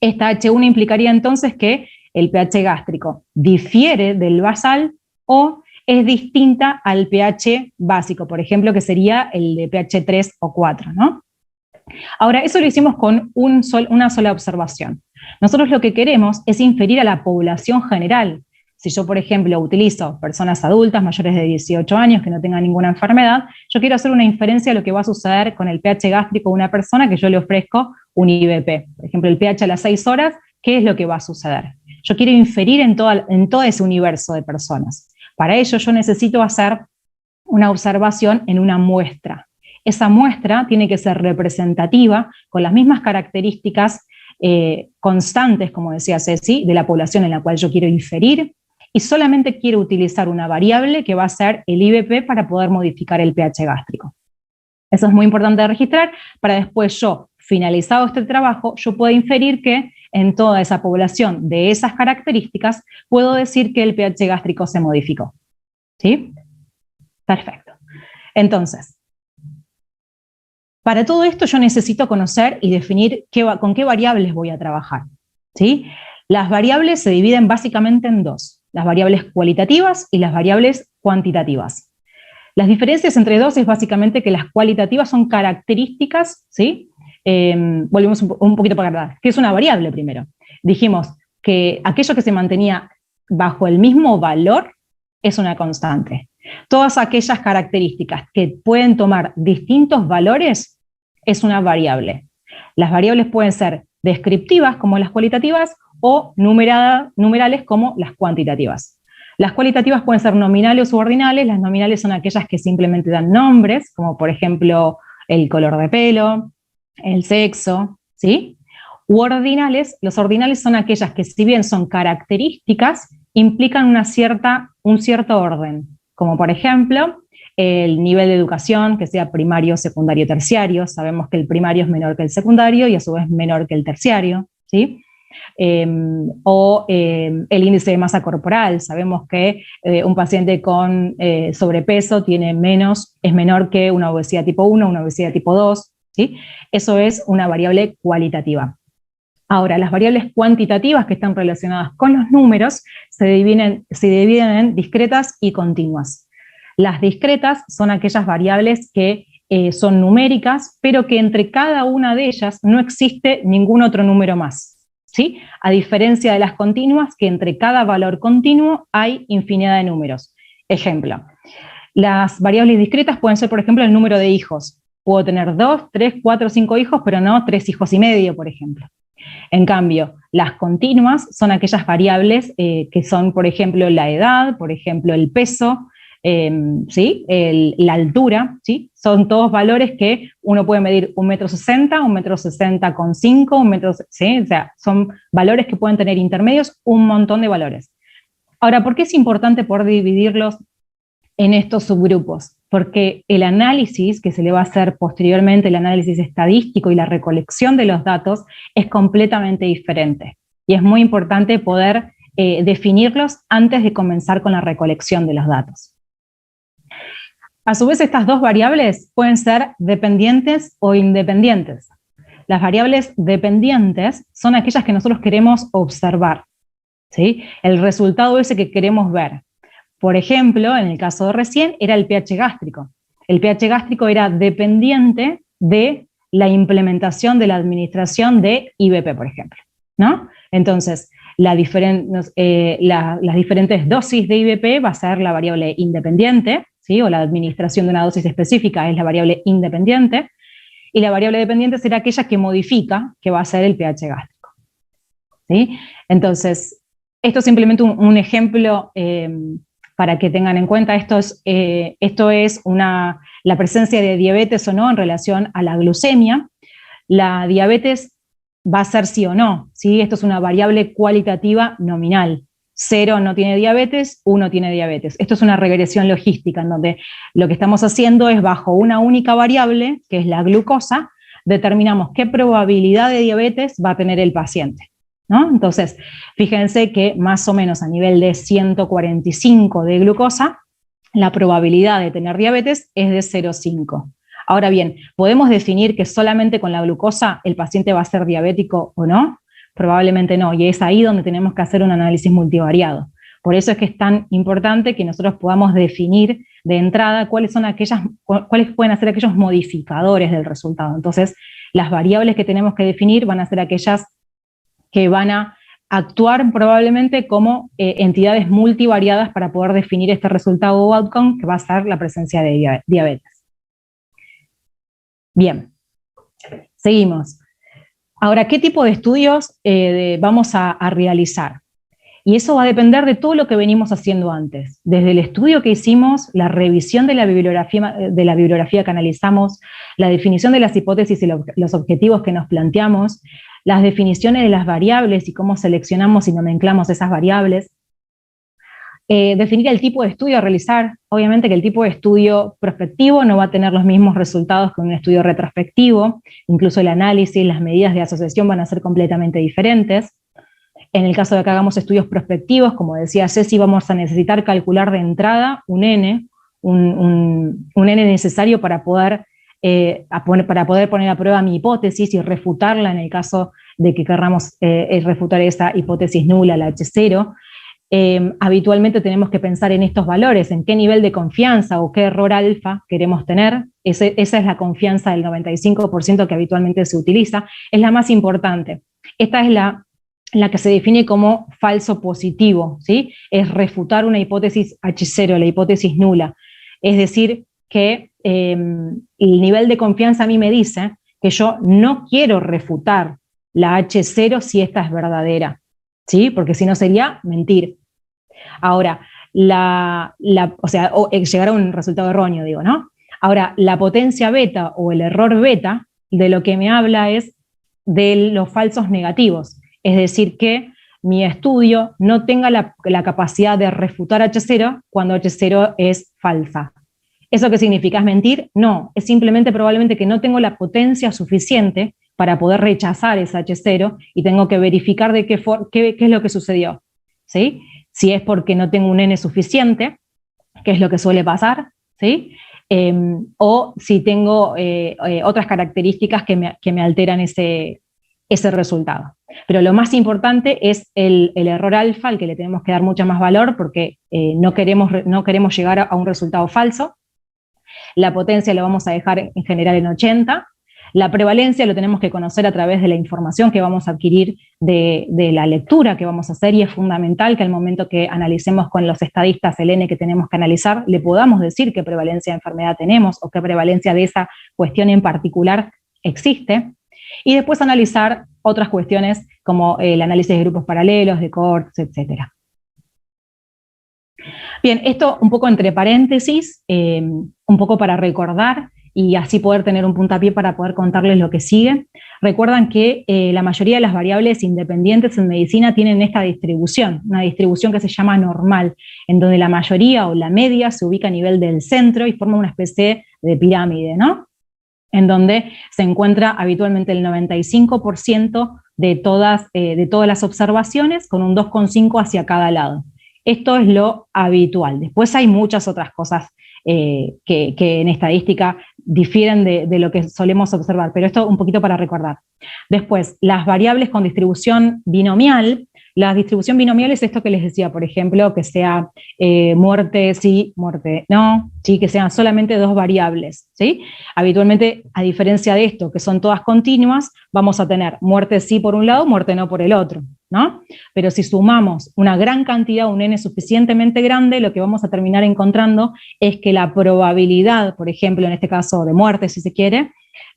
Esta H1 implicaría entonces que el pH gástrico difiere del basal o es distinta al pH básico, por ejemplo, que sería el de pH 3 o 4, ¿no? Ahora, eso lo hicimos con una sola observación. Nosotros lo que queremos es inferir a la población general. Si yo, por ejemplo, utilizo personas adultas mayores de 18 años que no tengan ninguna enfermedad, yo quiero hacer una inferencia de lo que va a suceder con el pH gástrico de una persona que yo le ofrezco un IVP. Por ejemplo, el pH a las 6 horas, ¿qué es lo que va a suceder? Yo quiero inferir en todo ese universo de personas. Para ello yo necesito hacer una observación en una muestra. Esa muestra tiene que ser representativa, con las mismas características constantes, como decía Ceci, de la población en la cual yo quiero inferir, y solamente quiero utilizar una variable que va a ser el IVP para poder modificar el pH gástrico. Eso es muy importante de registrar, para después yo, finalizado este trabajo, yo puedo inferir que en toda esa población de esas características, puedo decir que el pH gástrico se modificó. ¿Sí? Perfecto. Entonces, para todo esto yo necesito conocer y definir con qué variables voy a trabajar, ¿sí? Las variables se dividen básicamente en 2, las variables cualitativas y las variables cuantitativas. Las diferencias entre 2 es básicamente que las cualitativas son características, ¿sí? Volvemos un poquito para acá. ¿Qué es una variable primero? Dijimos que aquello que se mantenía bajo el mismo valor es una constante. Todas aquellas características que pueden tomar distintos valores es una variable. Las variables pueden ser descriptivas como las cualitativas o numerales como las cuantitativas. Las cualitativas pueden ser nominales u ordinales. Las nominales son aquellas que simplemente dan nombres, como por ejemplo el color de pelo, el sexo, ¿sí? U ordinales, los ordinales son aquellas que, si bien son características, implican un cierto orden, como por ejemplo el nivel de educación, que sea primario, secundario, terciario. Sabemos que el primario es menor que el secundario y a su vez menor que el terciario, ¿sí? El índice de masa corporal. Sabemos que un paciente con sobrepeso es menor que una obesidad tipo 1, una obesidad tipo 2, ¿sí? Eso es una variable cualitativa. Ahora, las variables cuantitativas que están relacionadas con los números se dividen en discretas y continuas. Las discretas son aquellas variables que son numéricas, pero que entre cada una de ellas no existe ningún otro número más, ¿sí? A diferencia de las continuas, que entre cada valor continuo hay infinidad de números. Ejemplo, las variables discretas pueden ser, por ejemplo, el número de hijos. Puedo tener 2, 3, 4, 5 hijos, pero no 3 hijos y medio, por ejemplo. En cambio, las continuas son aquellas variables que son, por ejemplo, la edad, por ejemplo, el peso, ¿sí? La altura, ¿sí? Son todos valores que uno puede medir 1,60 m, 1,60 m con 5, ¿sí? O sea, son valores que pueden tener intermedios, un montón de valores. Ahora, ¿por qué es importante poder dividirlos en estos subgrupos? Porque el análisis que se le va a hacer posteriormente, el análisis estadístico y la recolección de los datos, es completamente diferente. Y es muy importante poder definirlos antes de comenzar con la recolección de los datos. A su vez, estas dos variables pueden ser dependientes o independientes. Las variables dependientes son aquellas que nosotros queremos observar, ¿sí? El resultado ese que queremos ver. Por ejemplo, en el caso de recién, era el pH gástrico. El pH gástrico era dependiente de la implementación de la administración de IBP, por ejemplo, ¿no? Entonces, las diferentes dosis de IBP va a ser la variable independiente, ¿sí? O la administración de una dosis específica es la variable independiente, y la variable dependiente será aquella que modifica, que va a ser el pH gástrico, ¿sí? Entonces, esto es simplemente un ejemplo para que tengan en cuenta. Esto es la presencia de diabetes o no en relación a la glucemia. La diabetes va a ser sí o no, ¿sí? Esto es una variable cualitativa nominal. 0 no tiene diabetes, 1 tiene diabetes. Esto es una regresión logística, en donde lo que estamos haciendo es, bajo una única variable, que es la glucosa, determinamos qué probabilidad de diabetes va a tener el paciente, ¿no? Entonces, fíjense que más o menos a nivel de 145 de glucosa, la probabilidad de tener diabetes es de 0,5. Ahora bien, ¿podemos definir que solamente con la glucosa el paciente va a ser diabético o no? Probablemente no, y es ahí donde tenemos que hacer un análisis multivariado. Por eso es que es tan importante que nosotros podamos definir de entrada cuáles pueden ser aquellos modificadores del resultado. Entonces, las variables que tenemos que definir van a ser aquellas que van a actuar probablemente como entidades multivariadas para poder definir este resultado o outcome, que va a ser la presencia de diabetes. Bien, seguimos. Ahora, ¿qué tipo de estudios vamos a realizar? Y eso va a depender de todo lo que venimos haciendo antes. Desde el estudio que hicimos, la revisión de la bibliografía que analizamos, la definición de las hipótesis y los objetivos que nos planteamos, las definiciones de las variables y cómo seleccionamos y nomenclamos esas variables, definir el tipo de estudio a realizar. Obviamente que el tipo de estudio prospectivo no va a tener los mismos resultados que un estudio retrospectivo, incluso el análisis, las medidas de asociación van a ser completamente diferentes. En el caso de que hagamos estudios prospectivos, como decía Ceci, vamos a necesitar calcular de entrada un N necesario para poder poner a prueba mi hipótesis y refutarla en el caso de que querramos refutar esa hipótesis nula, la H0. Habitualmente tenemos que pensar en estos valores, en qué nivel de confianza o qué error alfa queremos tener. Esa es la confianza del 95% que habitualmente se utiliza, es la más importante. Esta es la que se define como falso positivo, ¿sí? Es refutar una hipótesis H0, la hipótesis nula. Es decir, que el nivel de confianza a mí me dice que yo no quiero refutar la H0 si esta es verdadera, ¿sí? Porque si no sería mentir. Ahora, llegar a un resultado erróneo, digo, ¿no? Ahora, la potencia beta o el error beta, de lo que me habla es de los falsos negativos, es decir, que mi estudio no tenga la capacidad de refutar H0 cuando H0 es falsa. ¿Eso qué significa? ¿Es mentir? No, es simplemente probablemente que no tengo la potencia suficiente para poder rechazar esa H0 y tengo que verificar de qué es lo que sucedió, ¿sí? Si es porque no tengo un N suficiente, que es lo que suele pasar, ¿sí? O si tengo otras características que me alteran ese resultado. Pero lo más importante es el error alfa, al que le tenemos que dar mucho más valor, porque no queremos llegar a un resultado falso. La potencia lo vamos a dejar en general en 80. La prevalencia lo tenemos que conocer a través de la información que vamos a adquirir de la lectura que vamos a hacer, y es fundamental que al momento que analicemos con los estadistas el N que tenemos que analizar, le podamos decir qué prevalencia de enfermedad tenemos o qué prevalencia de esa cuestión en particular existe. Y después analizar otras cuestiones como el análisis de grupos paralelos, de cohorts, etc. Bien, esto un poco entre paréntesis, un poco para recordar y así poder tener un puntapié para poder contarles lo que sigue. Recuerdan que la mayoría de las variables independientes en medicina tienen esta distribución, una distribución que se llama normal, en donde la mayoría o la media se ubica a nivel del centro y forma una especie de pirámide, ¿no? En donde se encuentra habitualmente el 95% de todas las observaciones, con un 2,5 hacia cada lado. Esto es lo habitual. Después hay muchas otras cosas que en estadística difieren de lo que solemos observar, pero esto un poquito para recordar. Después, las variables con distribución binomial. La distribución binomial es esto que les decía, por ejemplo, que sea muerte sí, muerte no, ¿sí? Que sean solamente dos variables, ¿sí? Habitualmente, a diferencia de esto, que son todas continuas, vamos a tener muerte sí por un lado, muerte no por el otro, ¿no? Pero si sumamos una gran cantidad, un N suficientemente grande, lo que vamos a terminar encontrando es que la probabilidad, por ejemplo, en este caso de muerte, si se quiere,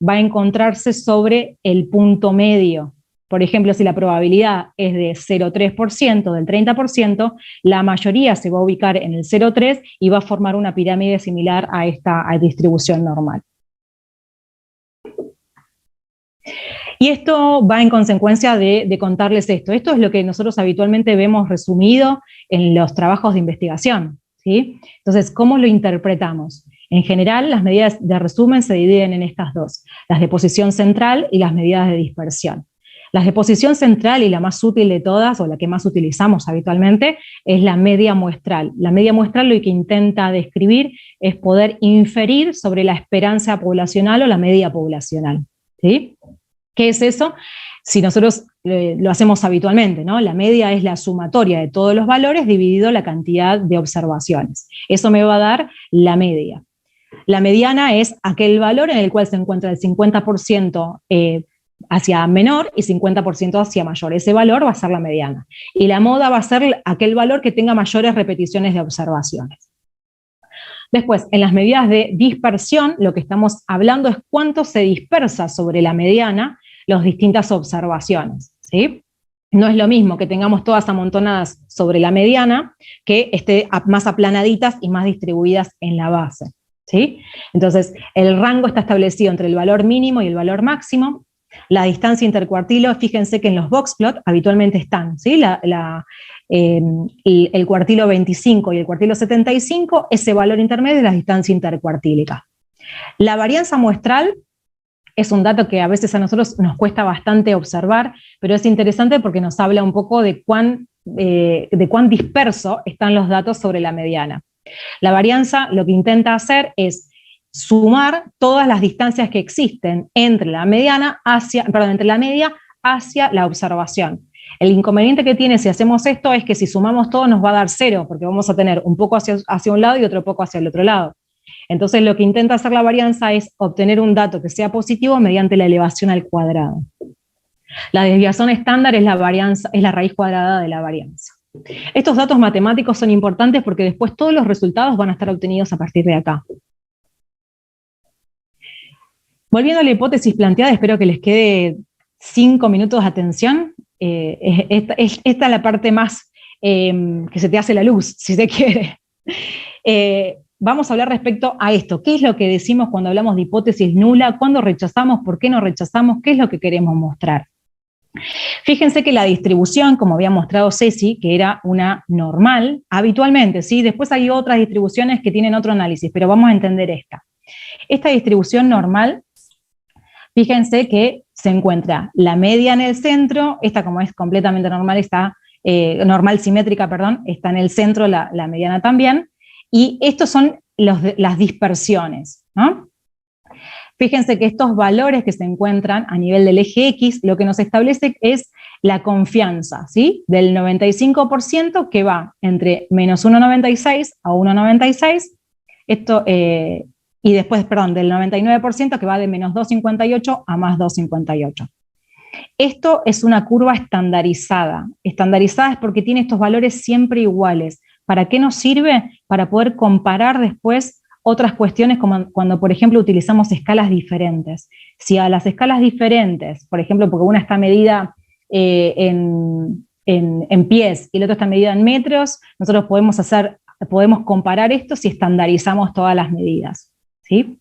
va a encontrarse sobre el punto medio. Por ejemplo, si la probabilidad es de 0,3%, del 30%, la mayoría se va a ubicar en el 0,3 y va a formar una pirámide similar a esta distribución normal. Y esto va en consecuencia de contarles esto. Esto es lo que nosotros habitualmente vemos resumido en los trabajos de investigación, ¿sí? Entonces, ¿cómo lo interpretamos? En general, las medidas de resumen se dividen en estas dos, las de posición central y las medidas de dispersión. Las de posición central, y la más útil de todas, o la que más utilizamos habitualmente, es la media muestral. La media muestral lo que intenta describir es poder inferir sobre la esperanza poblacional o la media poblacional, ¿sí? ¿Qué es eso? Si nosotros lo hacemos habitualmente, ¿no? La media es la sumatoria de todos los valores dividido la cantidad de observaciones. Eso me va a dar la media. La mediana es aquel valor en el cual se encuentra el 50% hacia menor y 50% hacia mayor. Ese valor va a ser la mediana. Y la moda va a ser aquel valor que tenga mayores repeticiones de observaciones. Después, en las medidas de dispersión, lo que estamos hablando es cuánto se dispersa sobre la mediana las distintas observaciones, ¿sí? No es lo mismo que tengamos todas amontonadas sobre la mediana que esté más aplanaditas y más distribuidas en la base, ¿sí? Entonces, el rango está establecido entre el valor mínimo y el valor máximo. La distancia intercuartilo, fíjense que en los boxplot habitualmente están, ¿sí? El cuartilo 25 y el cuartilo 75, ese valor intermedio es la distancia intercuartílica. La varianza muestral es un dato que a veces a nosotros nos cuesta bastante observar, pero es interesante porque nos habla un poco de cuán disperso están los datos sobre la mediana. La varianza lo que intenta hacer es sumar todas las distancias que existen entre la media hacia la observación. El inconveniente que tiene si hacemos esto es que si sumamos todo nos va a dar 0, porque vamos a tener un poco hacia un lado y otro poco hacia el otro lado. Entonces lo que intenta hacer la varianza es obtener un dato que sea positivo mediante la elevación al cuadrado. La desviación estándar es la raíz cuadrada de la varianza. Estos datos matemáticos son importantes porque después todos los resultados van a estar obtenidos a partir de acá. Volviendo a la hipótesis planteada, espero que les quede 5 minutos de atención. Esta es la parte más que se te hace la luz, si se quiere. vamos a hablar respecto a esto. ¿Qué es lo que decimos cuando hablamos de hipótesis nula? ¿Cuándo rechazamos? ¿Por qué no rechazamos? ¿Qué es lo que queremos mostrar? Fíjense que la distribución, como había mostrado Ceci, que era una normal, habitualmente, ¿sí? Después hay otras distribuciones que tienen otro análisis, pero vamos a entender esta. Esta distribución normal, fíjense que se encuentra la media en el centro, esta como es completamente normal, está normal simétrica, perdón, está en el centro la mediana también, y estos son las dispersiones, ¿no? Fíjense que estos valores que se encuentran a nivel del eje X, lo que nos establece es la confianza, ¿sí? Del 95% que va entre menos 1,96 a 1,96, esto, y después, perdón, del 99% que va de menos 2,58 a más 2,58. Esto es una curva estandarizada. Estandarizada es porque tiene estos valores siempre iguales. ¿Para qué nos sirve? Para poder comparar después otras cuestiones, como cuando, por ejemplo, utilizamos escalas diferentes. Si a las escalas diferentes, por ejemplo, porque una está medida en pies y la otra está medida en metros, nosotros podemos comparar esto si estandarizamos todas las medidas, ¿sí?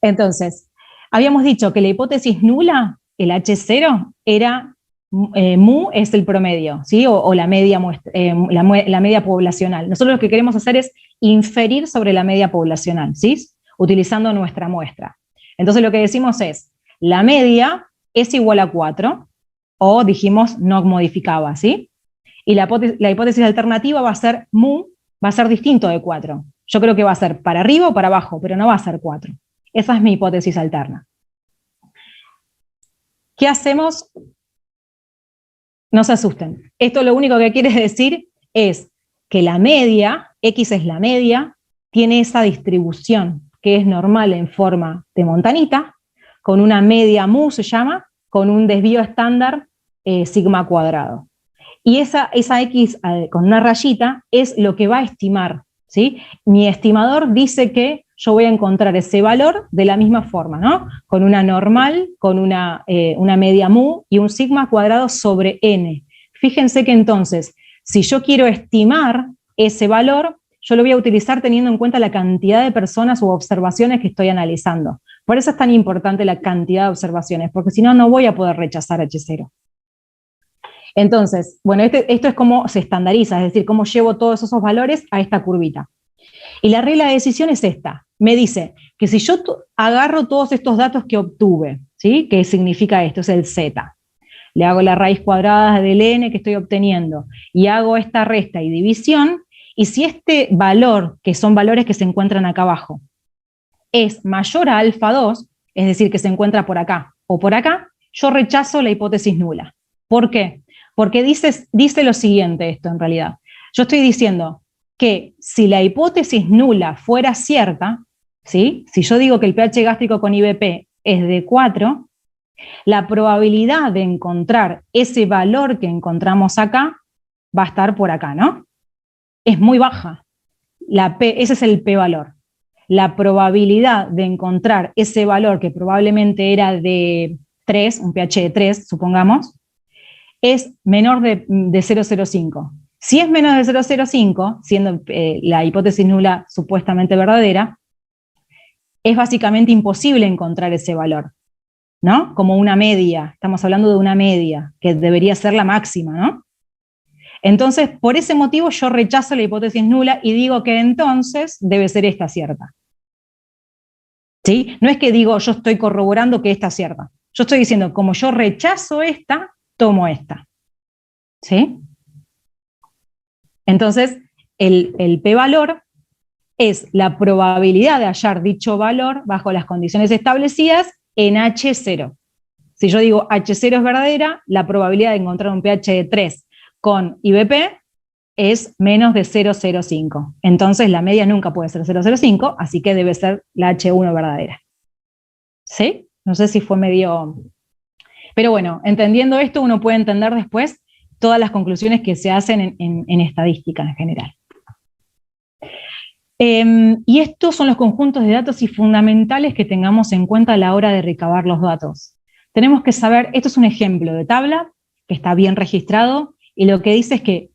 Entonces, habíamos dicho que la hipótesis nula, el H0, era mu es el promedio, ¿sí? O la media, la media poblacional. Nosotros lo que queremos hacer es inferir sobre la media poblacional, ¿sí? Utilizando nuestra muestra. Entonces lo que decimos es, la media es igual a 4, o dijimos no modificaba, ¿sí? Y la hipótesis alternativa va a ser mu, va a ser distinto de 4. Yo creo que va a ser para arriba o para abajo, pero no va a ser 4. Esa es mi hipótesis alterna. ¿Qué hacemos? No se asusten. Esto lo único que quiere decir es que la media, X es la media, tiene esa distribución que es normal en forma de montanita, con una media mu se llama, con un desvío estándar sigma cuadrado. Y esa X con una rayita es lo que va a estimar, ¿sí? Mi estimador dice que yo voy a encontrar ese valor de la misma forma, ¿no? Con una normal, con una media mu y un sigma cuadrado sobre n. Fíjense que entonces, si yo quiero estimar ese valor, yo lo voy a utilizar teniendo en cuenta la cantidad de personas u observaciones que estoy analizando. Por eso es tan importante la cantidad de observaciones, porque si no, no voy a poder rechazar H0. Entonces, bueno, esto es cómo se estandariza, es decir, cómo llevo todos esos valores a esta curvita. Y la regla de decisión es esta. Me dice que si yo agarro todos estos datos que obtuve, ¿sí? ¿Qué significa esto? Es el Z. Le hago la raíz cuadrada del n que estoy obteniendo y hago esta resta y división, y si este valor, que son valores que se encuentran acá abajo, es mayor a alfa 2, es decir, que se encuentra por acá o por acá, yo rechazo la hipótesis nula. ¿Por qué? Porque dice lo siguiente esto en realidad. Yo estoy diciendo que si la hipótesis nula fuera cierta, ¿sí? Si yo digo que el pH gástrico con IBP es de 4, la probabilidad de encontrar ese valor que encontramos acá va a estar por acá, ¿no? Es muy baja. Ese es el p-valor. La probabilidad de encontrar ese valor, que probablemente era de 3, un pH de 3, supongamos, es menor de 0,05. Si es menos de 0,05, siendo la hipótesis nula supuestamente verdadera, es básicamente imposible encontrar ese valor, ¿no? Como una media, estamos hablando de una media, que debería ser la máxima, ¿no? Entonces, por ese motivo yo rechazo la hipótesis nula y digo que entonces debe ser esta cierta. ¿Sí? No es que digo yo estoy corroborando que esta es cierta. Yo estoy diciendo, como yo rechazo esta, tomo esta. ¿Sí? Entonces, el p-valor es la probabilidad de hallar dicho valor bajo las condiciones establecidas en H0. Si yo digo H0 es verdadera, la probabilidad de encontrar un pH de 3 con IBP es menos de 0,05. Entonces la media nunca puede ser 0,05, así que debe ser la H1 verdadera. ¿Sí? No sé si fue medio... Pero bueno, entendiendo esto uno puede entender después todas las conclusiones que se hacen en estadística en general. Y estos son los conjuntos de datos y fundamentales que tengamos en cuenta a la hora de recabar los datos. Tenemos que saber, esto es un ejemplo de tabla que está bien registrado, y lo que dice es que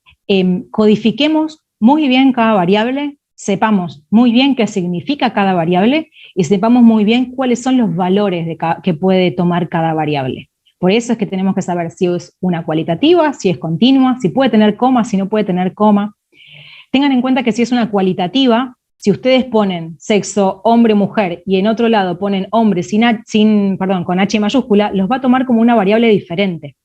codifiquemos muy bien cada variable, sepamos muy bien qué significa cada variable y sepamos muy bien cuáles son los valores que puede tomar cada variable. Por eso es que tenemos que saber si es una cualitativa, si es continua, si puede tener coma, si no puede tener coma. Tengan en cuenta que si es una cualitativa, si ustedes ponen sexo hombre-mujer y en otro lado ponen hombre con H mayúscula, los va a tomar como una variable diferente.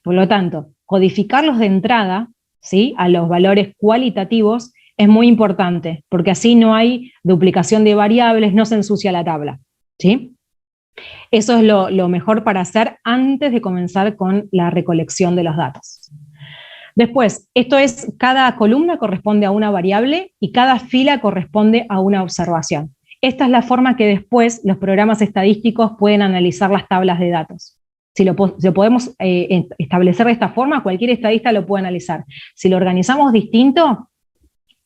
Por lo tanto, codificarlos de entrada, ¿sí?, a los valores cualitativos es muy importante, porque así no hay duplicación de variables, no se ensucia la tabla, ¿sí? Eso es lo mejor para hacer antes de comenzar con la recolección de los datos. Después, cada columna corresponde a una variable y cada fila corresponde a una observación. Esta es la forma que después los programas estadísticos pueden analizar las tablas de datos. Si lo podemos establecer de esta forma, cualquier estadista lo puede analizar. Si lo organizamos distinto,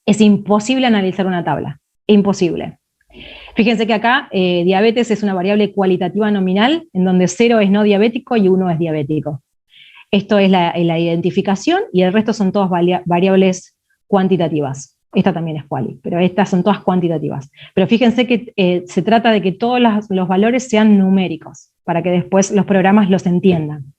es imposible analizar una tabla, imposible. Fíjense que acá diabetes es una variable cualitativa nominal, en donde 0 es no diabético y 1 es diabético. Esto es la identificación y el resto son todas variables cuantitativas. Esta también es quali, pero estas son todas cuantitativas. Pero fíjense que se trata de que todos los valores sean numéricos, para que después los programas los entiendan.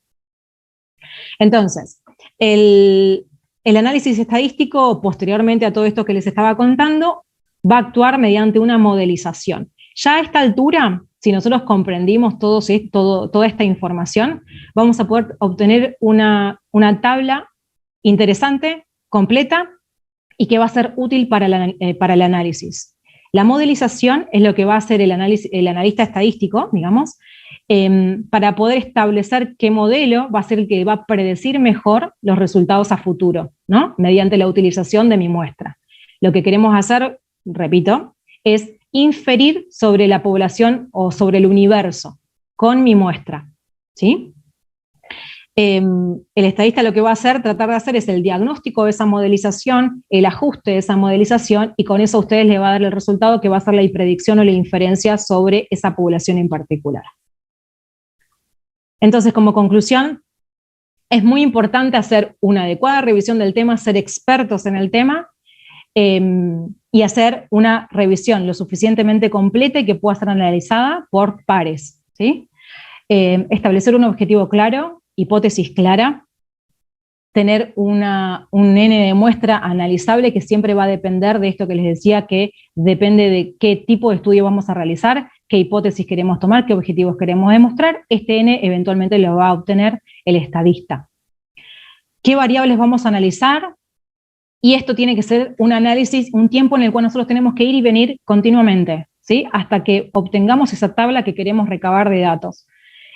Entonces, el análisis estadístico, posteriormente a todo esto que les estaba contando, va a actuar mediante una modelización. Ya a esta altura, si nosotros comprendimos toda esta información, vamos a poder obtener una tabla interesante, completa, y que va a ser útil para el análisis. La modelización es lo que va a hacer el analista estadístico, digamos, para poder establecer qué modelo va a ser el que va a predecir mejor los resultados a futuro, ¿no?, mediante la utilización de mi muestra. Lo que queremos hacer, repito, es inferir sobre la población o sobre el universo con mi muestra, ¿sí? El estadista lo que va a hacer, tratar de hacer es el diagnóstico de esa modelización, el ajuste de esa modelización, y con eso a ustedes les va a dar el resultado que va a ser la predicción o la inferencia sobre esa población en particular. Entonces, como conclusión, es muy importante hacer una adecuada revisión del tema, ser expertos en el tema, y hacer una revisión lo suficientemente completa y que pueda ser analizada por pares, ¿sí? Establecer un objetivo claro, hipótesis clara, tener un N de muestra analizable que siempre va a depender de esto que les decía, que depende de qué tipo de estudio vamos a realizar, qué hipótesis queremos tomar, qué objetivos queremos demostrar. Este N eventualmente lo va a obtener el estadista. ¿Qué variables vamos a analizar? Y esto tiene que ser un análisis, un tiempo en el cual nosotros tenemos que ir y venir continuamente, ¿sí?, hasta que obtengamos esa tabla que queremos recabar de datos.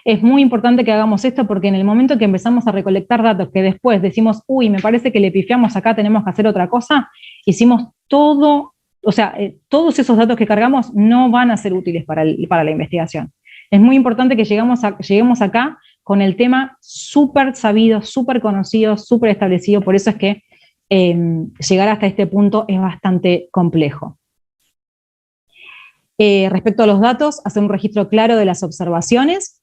Es muy importante que hagamos esto porque en el momento que empezamos a recolectar datos, que después decimos, uy, me parece que le pifiamos acá, tenemos que hacer otra cosa, hicimos todo, o sea, todos esos datos que cargamos no van a ser útiles para la investigación. Es muy importante que lleguemos acá con el tema súper sabido, súper conocido, súper establecido. Por eso es que llegar hasta este punto es bastante complejo. Respecto a los datos, hacer un registro claro de las observaciones,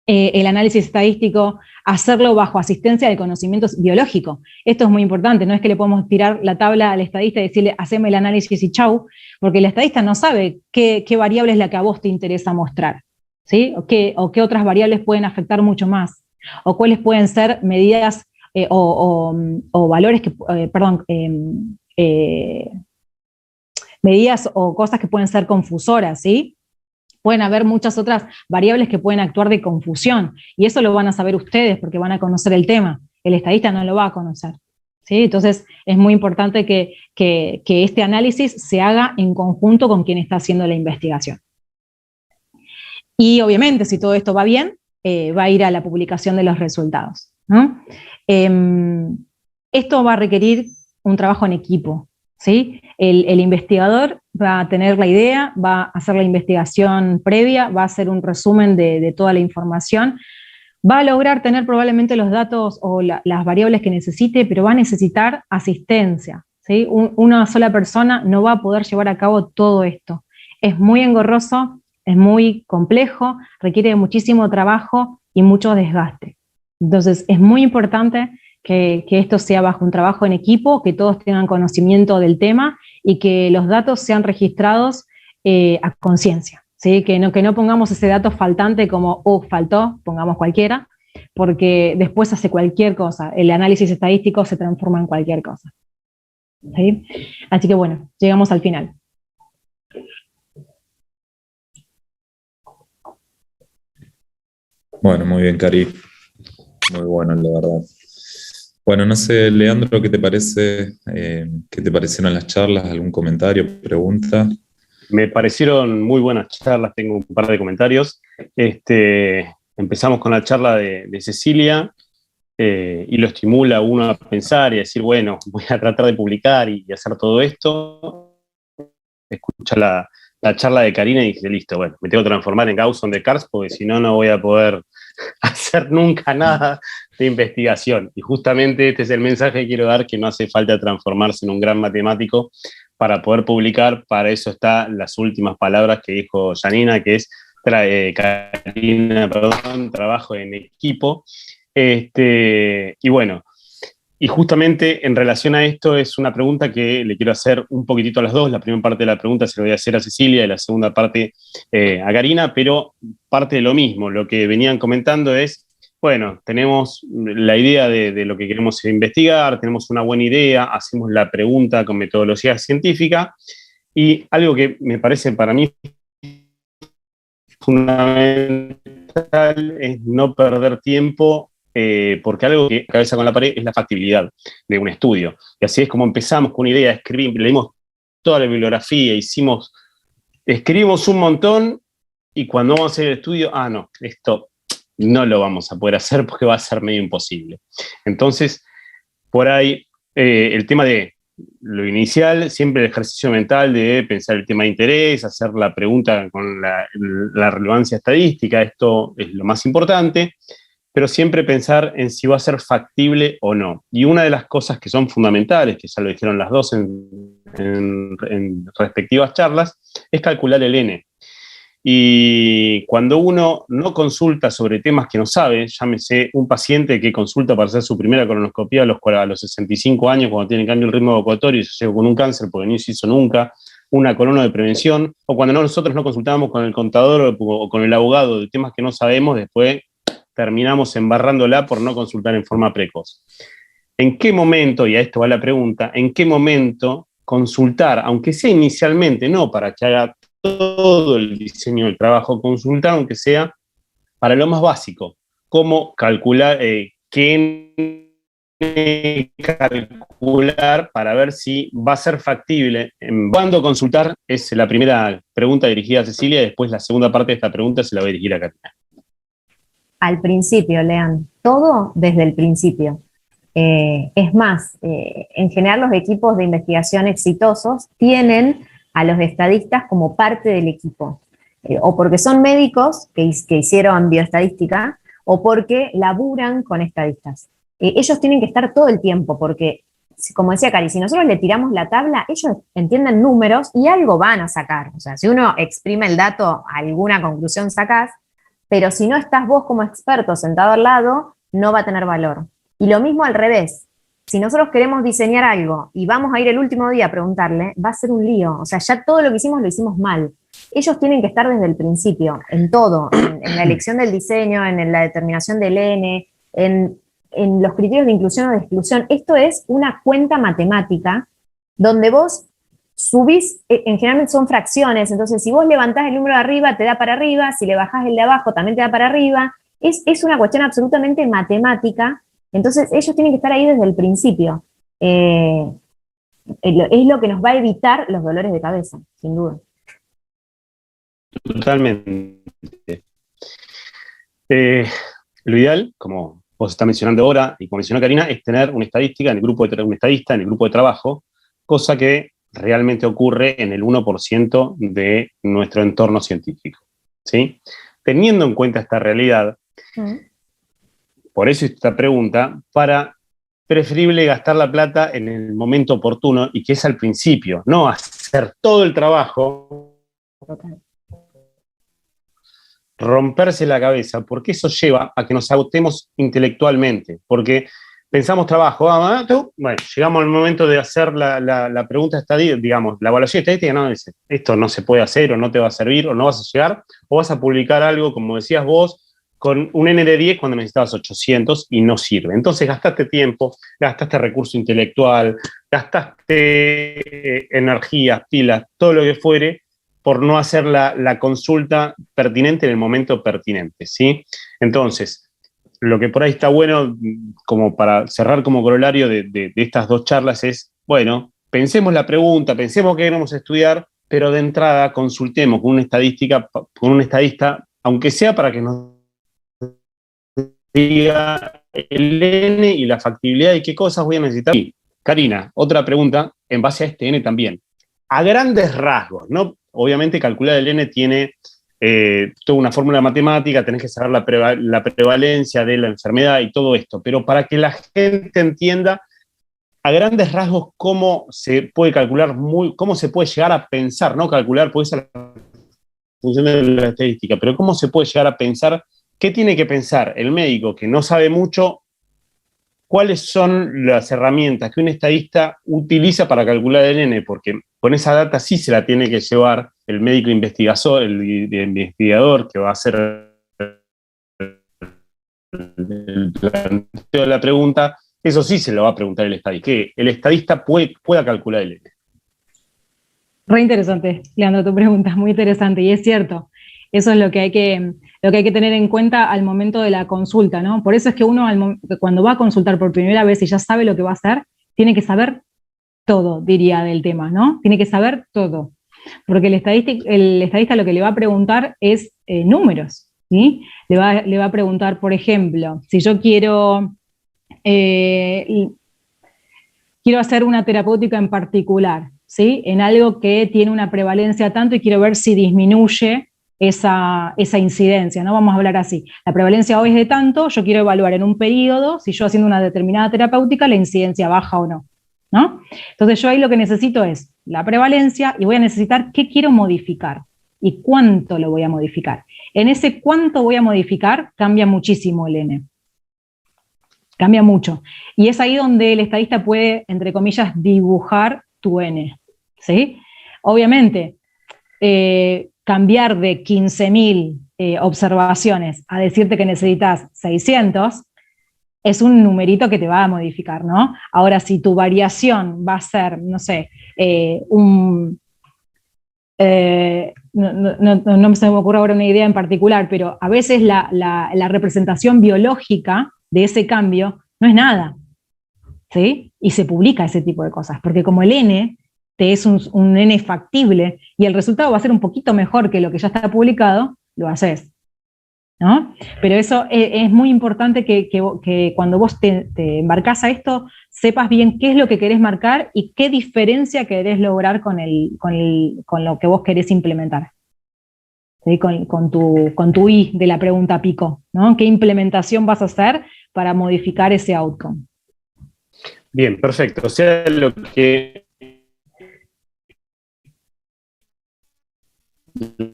el análisis estadístico, hacerlo bajo asistencia de conocimientos biológicos. Esto es muy importante, no es que le podemos tirar la tabla al estadista y decirle, haceme el análisis y chau, porque el estadista no sabe qué variable es la que a vos te interesa mostrar, ¿sí? O qué otras variables pueden afectar mucho más, o cuáles pueden ser medidas o valores que, medidas o cosas que pueden ser confusoras, ¿sí? Pueden haber muchas otras variables que pueden actuar de confusión, y eso lo van a saber ustedes porque van a conocer el tema. El estadista no lo va a conocer, ¿sí? Entonces es muy importante que este análisis se haga en conjunto con quien está haciendo la investigación. Y obviamente, si todo esto va bien, va a ir a la publicación de los resultados, ¿no? Esto va a requerir un trabajo en equipo, ¿sí? El investigador va a tener la idea, va a hacer la investigación previa, va a hacer un resumen de toda la información, va a lograr tener probablemente los datos o las variables que necesite, pero va a necesitar asistencia, ¿sí? Una sola persona no va a poder llevar a cabo todo esto. Es muy engorroso, es muy complejo, requiere de muchísimo trabajo y mucho desgaste. Entonces es muy importante que esto sea bajo un trabajo en equipo, que todos tengan conocimiento del tema y que los datos sean registrados a conciencia, ¿sí? Que no pongamos ese dato faltante como, faltó, pongamos cualquiera, porque después hace cualquier cosa, el análisis estadístico se transforma en cualquier cosa. ¿Sí? Así que bueno, llegamos al final. Bueno, muy bien, Cari. Muy bueno, la verdad. Bueno, no sé, Leandro, ¿qué te parece? ¿Qué te parecieron las charlas? ¿Algún comentario, pregunta? Me parecieron muy buenas charlas, tengo un par de comentarios. Empezamos con la charla de Cecilia y lo estimula a uno a pensar y a decir, bueno, voy a tratar de publicar y hacer todo esto. Escucha la charla de Karina y dije, listo, bueno, me tengo que transformar en Gauss on the Cars porque si no, no voy a poder hacer nunca nada de investigación. Y justamente este es el mensaje que quiero dar, que no hace falta transformarse en un gran matemático para poder publicar. Para eso están las últimas palabras que dijo Janina, que es Karina, perdón, trabajo en equipo. Y bueno, y justamente en relación a esto es una pregunta que le quiero hacer un poquitito a las dos. La primera parte de la pregunta se la voy a hacer a Cecilia y la segunda parte a Karina, pero parte de lo mismo. Lo que venían comentando es, bueno, tenemos la idea de lo que queremos investigar, tenemos una buena idea, hacemos la pregunta con metodología científica y algo que me parece para mí fundamental es no perder tiempo. Porque algo que cabeza con la pared es la factibilidad de un estudio. Y así es como empezamos con una idea, leímos toda la bibliografía, escribimos un montón y cuando vamos a hacer el estudio, no, esto no lo vamos a poder hacer porque va a ser medio imposible. Entonces, por ahí, el tema de lo inicial, siempre el ejercicio mental de pensar el tema de interés, hacer la pregunta con la relevancia estadística, esto es lo más importante, pero siempre pensar en si va a ser factible o no. Y una de las cosas que son fundamentales, que ya lo dijeron las dos en respectivas charlas, es calcular el N. Y cuando uno no consulta sobre temas que no sabe, llámese un paciente que consulta para hacer su primera colonoscopia a los 65 años, cuando tiene cambio el ritmo evacuatorio y se llegó con un cáncer porque no se hizo nunca, una colono de prevención, o cuando nosotros no consultamos con el contador o con el abogado de temas que no sabemos, después terminamos embarrándola por no consultar en forma precoz. ¿En qué momento, y a esto va la pregunta, en qué momento consultar, aunque sea inicialmente, no para que haga todo el diseño del trabajo, consultar aunque sea para lo más básico, cómo calcular, qué calcular para ver si va a ser factible? ¿Cuándo consultar? Es la primera pregunta dirigida a Cecilia, y después la segunda parte de esta pregunta se la voy a dirigir a Karina. Al principio, Lean, todo desde el principio. Es más, en general los equipos de investigación exitosos tienen a los estadistas como parte del equipo, o porque son médicos que hicieron bioestadística, o porque laburan con estadistas. Ellos tienen que estar todo el tiempo, porque, como decía Cari, si nosotros le tiramos la tabla, ellos entienden números y algo van a sacar. O sea, si uno exprime el dato, alguna conclusión sacás, pero si no estás vos como experto sentado al lado, no va a tener valor. Y lo mismo al revés. Si nosotros queremos diseñar algo y vamos a ir el último día a preguntarle, va a ser un lío. O sea, ya todo lo que hicimos lo hicimos mal. Ellos tienen que estar desde el principio, en todo, en la elección del diseño, en la determinación del N, en los criterios de inclusión o de exclusión. Esto es una cuenta matemática donde vos subís, en general son fracciones, entonces si vos levantás el número de arriba, te da para arriba, si le bajás el de abajo, también te da para arriba. Es una cuestión absolutamente matemática, entonces ellos tienen que estar ahí desde el principio. Es lo que nos va a evitar los dolores de cabeza, sin duda. Totalmente. Lo ideal, como vos estás mencionando ahora, y como mencionó Karina, es tener una estadística un estadista en el grupo de trabajo, cosa que realmente ocurre en el 1% de nuestro entorno científico, ¿sí? Teniendo en cuenta esta realidad, por eso esta pregunta, preferible gastar la plata en el momento oportuno y que es al principio, no hacer todo el trabajo, romperse la cabeza, porque eso lleva a que nos agotemos intelectualmente, porque pensamos trabajo, bueno, llegamos al momento de hacer la pregunta estadística, digamos, la evaluación estadística, no, dice, esto no se puede hacer, o no te va a servir, o no vas a llegar, o vas a publicar algo, como decías vos, con un N de 10 cuando necesitabas 800 y no sirve. Entonces gastaste tiempo, gastaste recurso intelectual, gastaste energías, pilas, todo lo que fuere, por no hacer la consulta pertinente en el momento pertinente, ¿sí? Entonces, lo que por ahí está bueno, como para cerrar como corolario de estas dos charlas es, bueno, pensemos la pregunta, pensemos qué queremos estudiar, pero de entrada consultemos con un estadista, aunque sea para que nos diga el N y la factibilidad y qué cosas voy a necesitar. Y, Karina, otra pregunta en base a este N también. A grandes rasgos, ¿no? Obviamente calcular el N tiene toda una fórmula matemática, tenés que saber la prevalencia de la enfermedad y todo esto, pero para que la gente entienda a grandes rasgos cómo se puede calcular, cómo se puede llegar a pensar, no calcular, puede ser la función de la estadística, pero cómo se puede llegar a pensar, qué tiene que pensar el médico que no sabe mucho, cuáles son las herramientas que un estadista utiliza para calcular el N, porque con esa data sí se la tiene que llevar el médico investigador, el investigador que va a hacer el planteo de la pregunta, eso sí se lo va a preguntar el estadista, que el estadista pueda calcular el N. Re interesante, Leandro, tu pregunta es muy interesante y es cierto. Eso es lo que hay que tener en cuenta al momento de la consulta, ¿no? Por eso es que uno cuando va a consultar por primera vez y ya sabe lo que va a hacer, tiene que saber todo, diría, del tema, ¿no? Tiene que saber todo. Porque el estadista lo que le va a preguntar es números, ¿sí? Le va a preguntar, por ejemplo, si yo quiero hacer una terapéutica en particular, ¿sí? En algo que tiene una prevalencia tanto y quiero ver si disminuye esa incidencia, ¿no? Vamos a hablar así. La prevalencia hoy es de tanto, yo quiero evaluar en un periodo, si yo haciendo una determinada terapéutica, la incidencia baja o no, ¿no? Entonces yo ahí lo que necesito es la prevalencia y voy a necesitar qué quiero modificar y cuánto lo voy a modificar. En ese cuánto voy a modificar cambia muchísimo el N. Cambia mucho. Y es ahí donde el estadista puede, entre comillas, dibujar tu N, ¿sí? Obviamente, cambiar de 15.000 observaciones a decirte que necesitas 600 es un numerito que te va a modificar, ¿no? Ahora, si tu variación va a ser, no sé, no se me ocurre ahora una idea en particular, pero a veces la representación biológica de ese cambio no es nada, ¿sí? Y se publica ese tipo de cosas, porque como el N te es un N factible y el resultado va a ser un poquito mejor que lo que ya está publicado, lo haces, ¿no? Pero eso es muy importante que cuando vos te embarcás a esto, sepas bien qué es lo que querés marcar y qué diferencia querés lograr con lo que vos querés implementar. ¿Sí? Con tu I de la pregunta pico, ¿no? ¿Qué implementación vas a hacer para modificar ese outcome? Bien, perfecto. O sea, lo que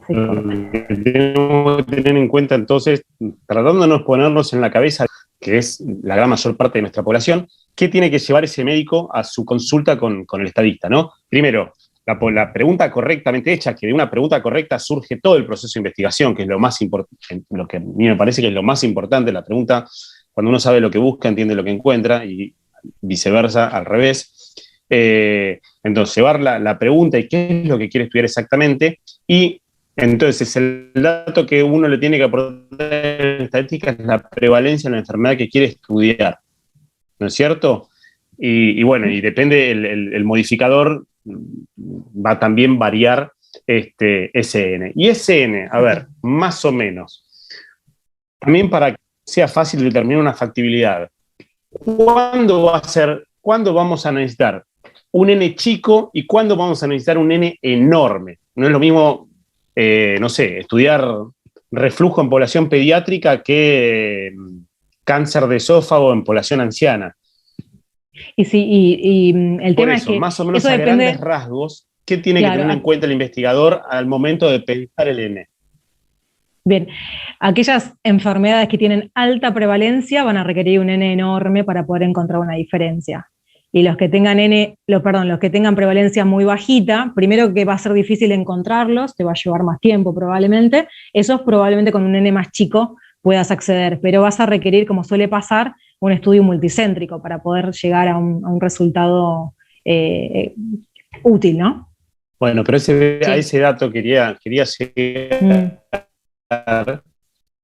tenemos que tener en cuenta entonces, tratándonos de ponernos en la cabeza, que es la gran mayor parte de nuestra población, ¿qué tiene que llevar ese médico a su consulta con el estadista, ¿no? Primero, la pregunta correctamente hecha, que de una pregunta correcta surge todo el proceso de investigación, que es lo más importante, lo que a mí me parece que es lo más importante. La pregunta, cuando uno sabe lo que busca, entiende lo que encuentra, y viceversa, al revés. Entonces, llevar la pregunta y qué es lo que quiere estudiar exactamente, y entonces el dato que uno le tiene que aportar en estadística es la prevalencia de la enfermedad que quiere estudiar, ¿no es cierto? Y bueno, y depende, el modificador va a también variar ese N. Y ese N, a ver, más o menos, también para que sea fácil determinar una factibilidad, ¿cuándo vamos a necesitar un N chico y cuándo vamos a necesitar un N enorme? No es lo mismo, no sé, estudiar reflujo en población pediátrica que cáncer de esófago en población anciana. Y el Por tema eso, es que más o menos eso a depende, grandes rasgos, ¿qué tiene que claro, tener en cuenta el investigador al momento de pensar el N? Bien, aquellas enfermedades que tienen alta prevalencia van a requerir un N enorme para poder encontrar una diferencia. Y los que tengan los que tengan prevalencia muy bajita, primero que va a ser difícil encontrarlos, te va a llevar más tiempo probablemente, esos probablemente con un N más chico puedas acceder, pero vas a requerir, como suele pasar, un estudio multicéntrico para poder llegar a un resultado útil, ¿no? Bueno, pero a ese dato quería llegar,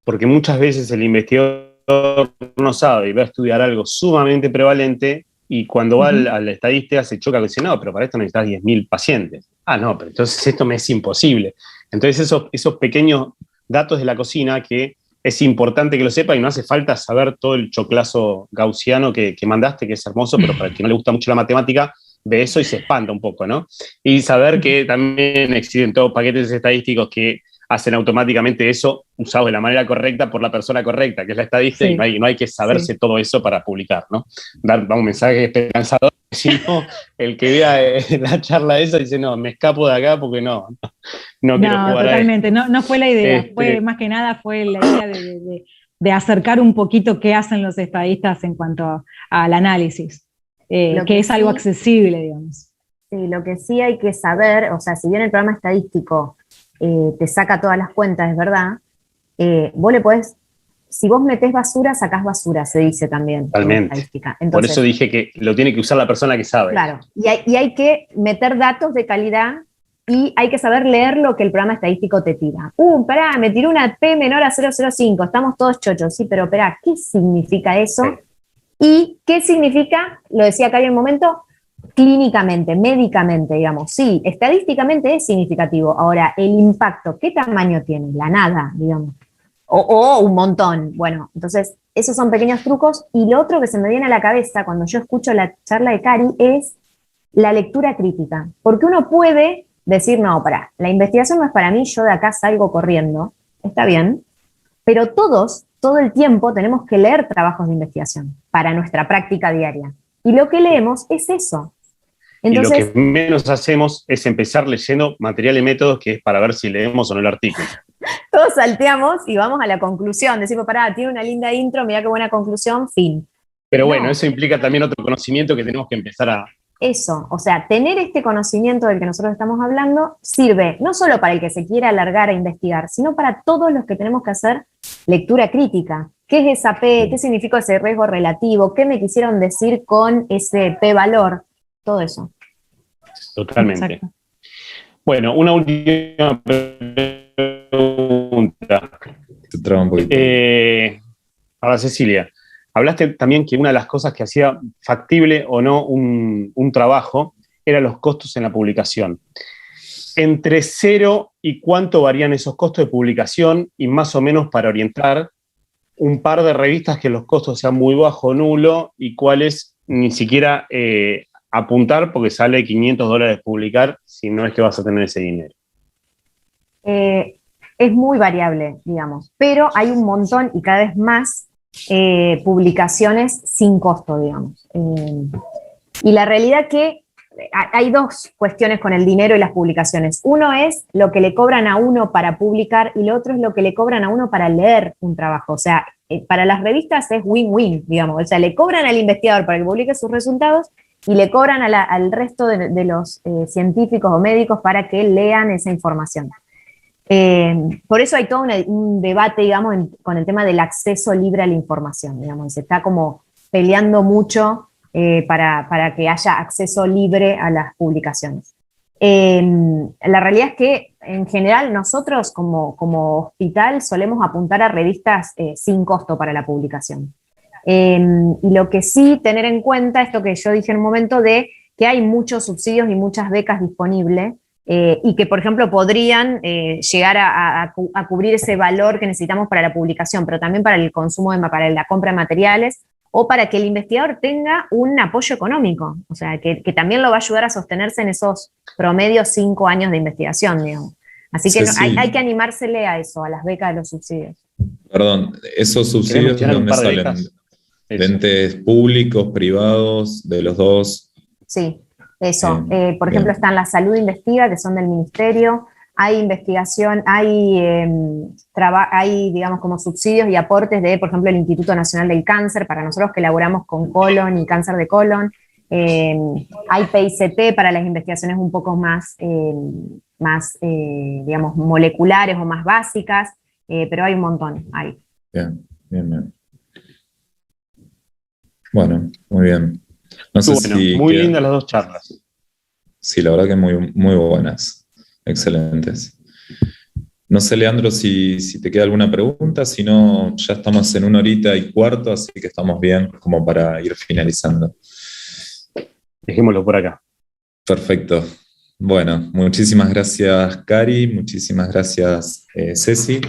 porque muchas veces el investigador no sabe y va a estudiar algo sumamente prevalente y cuando va a la estadística se choca y dice, no, pero para esto necesitas 10.000 pacientes. Ah, no, pero entonces esto me es imposible. Entonces esos pequeños datos de la cocina que es importante que lo sepa y no hace falta saber todo el choclazo gaussiano que mandaste, que es hermoso, pero para el que no le gusta mucho la matemática, ve eso y se espanta un poco, ¿no? Y saber que también existen todos paquetes estadísticos que hacen automáticamente eso usado de la manera correcta por la persona correcta, que es la estadística, y no hay que saberse todo eso para publicar, ¿no? Dar un mensaje esperanzador, si no, el que vea la charla esa dice, no, me escapo de acá porque no quiero jugar totalmente, no fue la idea, fue más que nada fue la idea de acercar un poquito qué hacen los estadistas en cuanto al análisis, que es algo accesible, digamos. Sí, lo que sí hay que saber, o sea, si bien el programa estadístico te saca todas las cuentas, es verdad, vos le podés, si vos metés basura, sacás basura, se dice también. Totalmente. En estadística. Entonces, por eso dije que lo tiene que usar la persona que sabe. Claro, y hay que meter datos de calidad y hay que saber leer lo que el programa estadístico te tira. Pará, me tiró una P menor a 0,05, estamos todos chochos, sí, pero esperá, ¿qué significa eso? Sí. ¿Y qué significa, lo decía acá en un momento, clínicamente, médicamente, digamos? Sí, estadísticamente es significativo. Ahora, el impacto, ¿qué tamaño tiene? La nada, digamos. O un montón. Bueno, entonces, esos son pequeños trucos. Y lo otro que se me viene a la cabeza cuando yo escucho la charla de Cari es la lectura crítica. Porque uno puede decir, no, pará, la investigación no es para mí, yo de acá salgo corriendo. Está bien. Pero todos, todo el tiempo, tenemos que leer trabajos de investigación para nuestra práctica diaria. Y lo que leemos es eso. Entonces, y lo que menos hacemos es empezar leyendo material y métodos, que es para ver si leemos o no el artículo. Todos salteamos y vamos a la conclusión. Decimos, pará, tiene una linda intro, mirá qué buena conclusión, fin. Pero bueno, eso implica también otro conocimiento que tenemos que empezar a... Eso, o sea, tener este conocimiento del que nosotros estamos hablando sirve no solo para el que se quiera alargar a investigar, sino para todos los que tenemos que hacer lectura crítica. ¿Qué es esa P? ¿Qué significa ese riesgo relativo? ¿Qué me quisieron decir con ese P-valor? Todo eso. Totalmente. Exacto. Bueno, una última pregunta. Ahora, Cecilia, hablaste también que una de las cosas que hacía factible o no un trabajo eran los costos en la publicación. ¿Entre 0 y cuánto varían esos costos de publicación? Y más o menos para orientar un par de revistas que los costos sean muy bajo o nulo y cuáles ni siquiera apuntar porque sale $500 publicar si no es que vas a tener ese dinero. Es muy variable, digamos, pero hay un montón y cada vez más publicaciones sin costo, digamos. Y la realidad que hay dos cuestiones con el dinero y las publicaciones. Uno es lo que le cobran a uno para publicar y lo otro es lo que le cobran a uno para leer un trabajo. O sea, para las revistas es win-win, digamos. O sea, le cobran al investigador para que publique sus resultados y le cobran al resto de los científicos o médicos para que lean esa información. Por eso hay todo un debate, digamos, con el tema del acceso libre a la información, digamos. Se está como peleando mucho para que haya acceso libre a las publicaciones. La realidad es que, en general, nosotros como hospital solemos apuntar a revistas sin costo para la publicación. Y lo que sí tener en cuenta, esto que yo dije en un momento, de que hay muchos subsidios y muchas becas disponibles, y que, por ejemplo, podrían llegar a cubrir ese valor que necesitamos para la publicación, pero también para el consumo, para la compra de materiales, o para que el investigador tenga un apoyo económico, o sea, que también lo va a ayudar a sostenerse en esos promedios 5 años de investigación, digamos. Así que hay que animársele a eso, a las becas de los subsidios. Perdón, ¿esos subsidios de dónde salen? ¿De entes públicos, privados, de los dos? Sí, eso. Por ejemplo, están la Salud Investiga, que son del Ministerio, hay investigación, hay, digamos, como subsidios y aportes de, por ejemplo, el Instituto Nacional del Cáncer, para nosotros que elaboramos con colon y cáncer de colon. Hay PICT para las investigaciones un poco más, digamos, moleculares o más básicas, pero hay un montón. Bien, bien, bien. Bueno, muy bien. No sé si muy lindas las dos charlas. Sí, la verdad que muy, muy buenas, excelentes. No sé, Leandro, si te queda alguna pregunta, si no, ya estamos en 1 hora y 1/4, así que estamos bien como para ir finalizando. Dejémoslo por acá. Perfecto. Bueno, muchísimas gracias, Cari, muchísimas gracias, Ceci.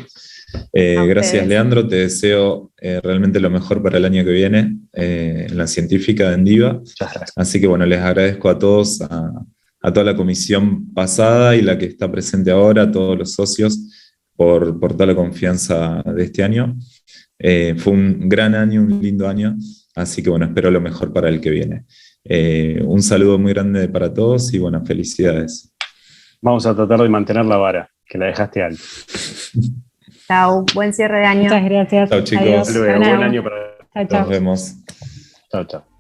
Gracias, Leandro, te deseo realmente lo mejor para el año que viene en la científica de Endiva. Así que bueno, les agradezco a todos, a toda la comisión pasada y la que está presente ahora, a todos los socios, por toda la confianza de este año. Fue un gran año, un lindo año, así que bueno, espero lo mejor para el que viene. Un saludo muy grande para todos y bueno, felicidades. Vamos a tratar de mantener la vara, que la dejaste alta. Chau, buen cierre de año. Muchas gracias. Chau, chicos. Adiós. Buen año para Chau, chau. Nos vemos. Chao, chao.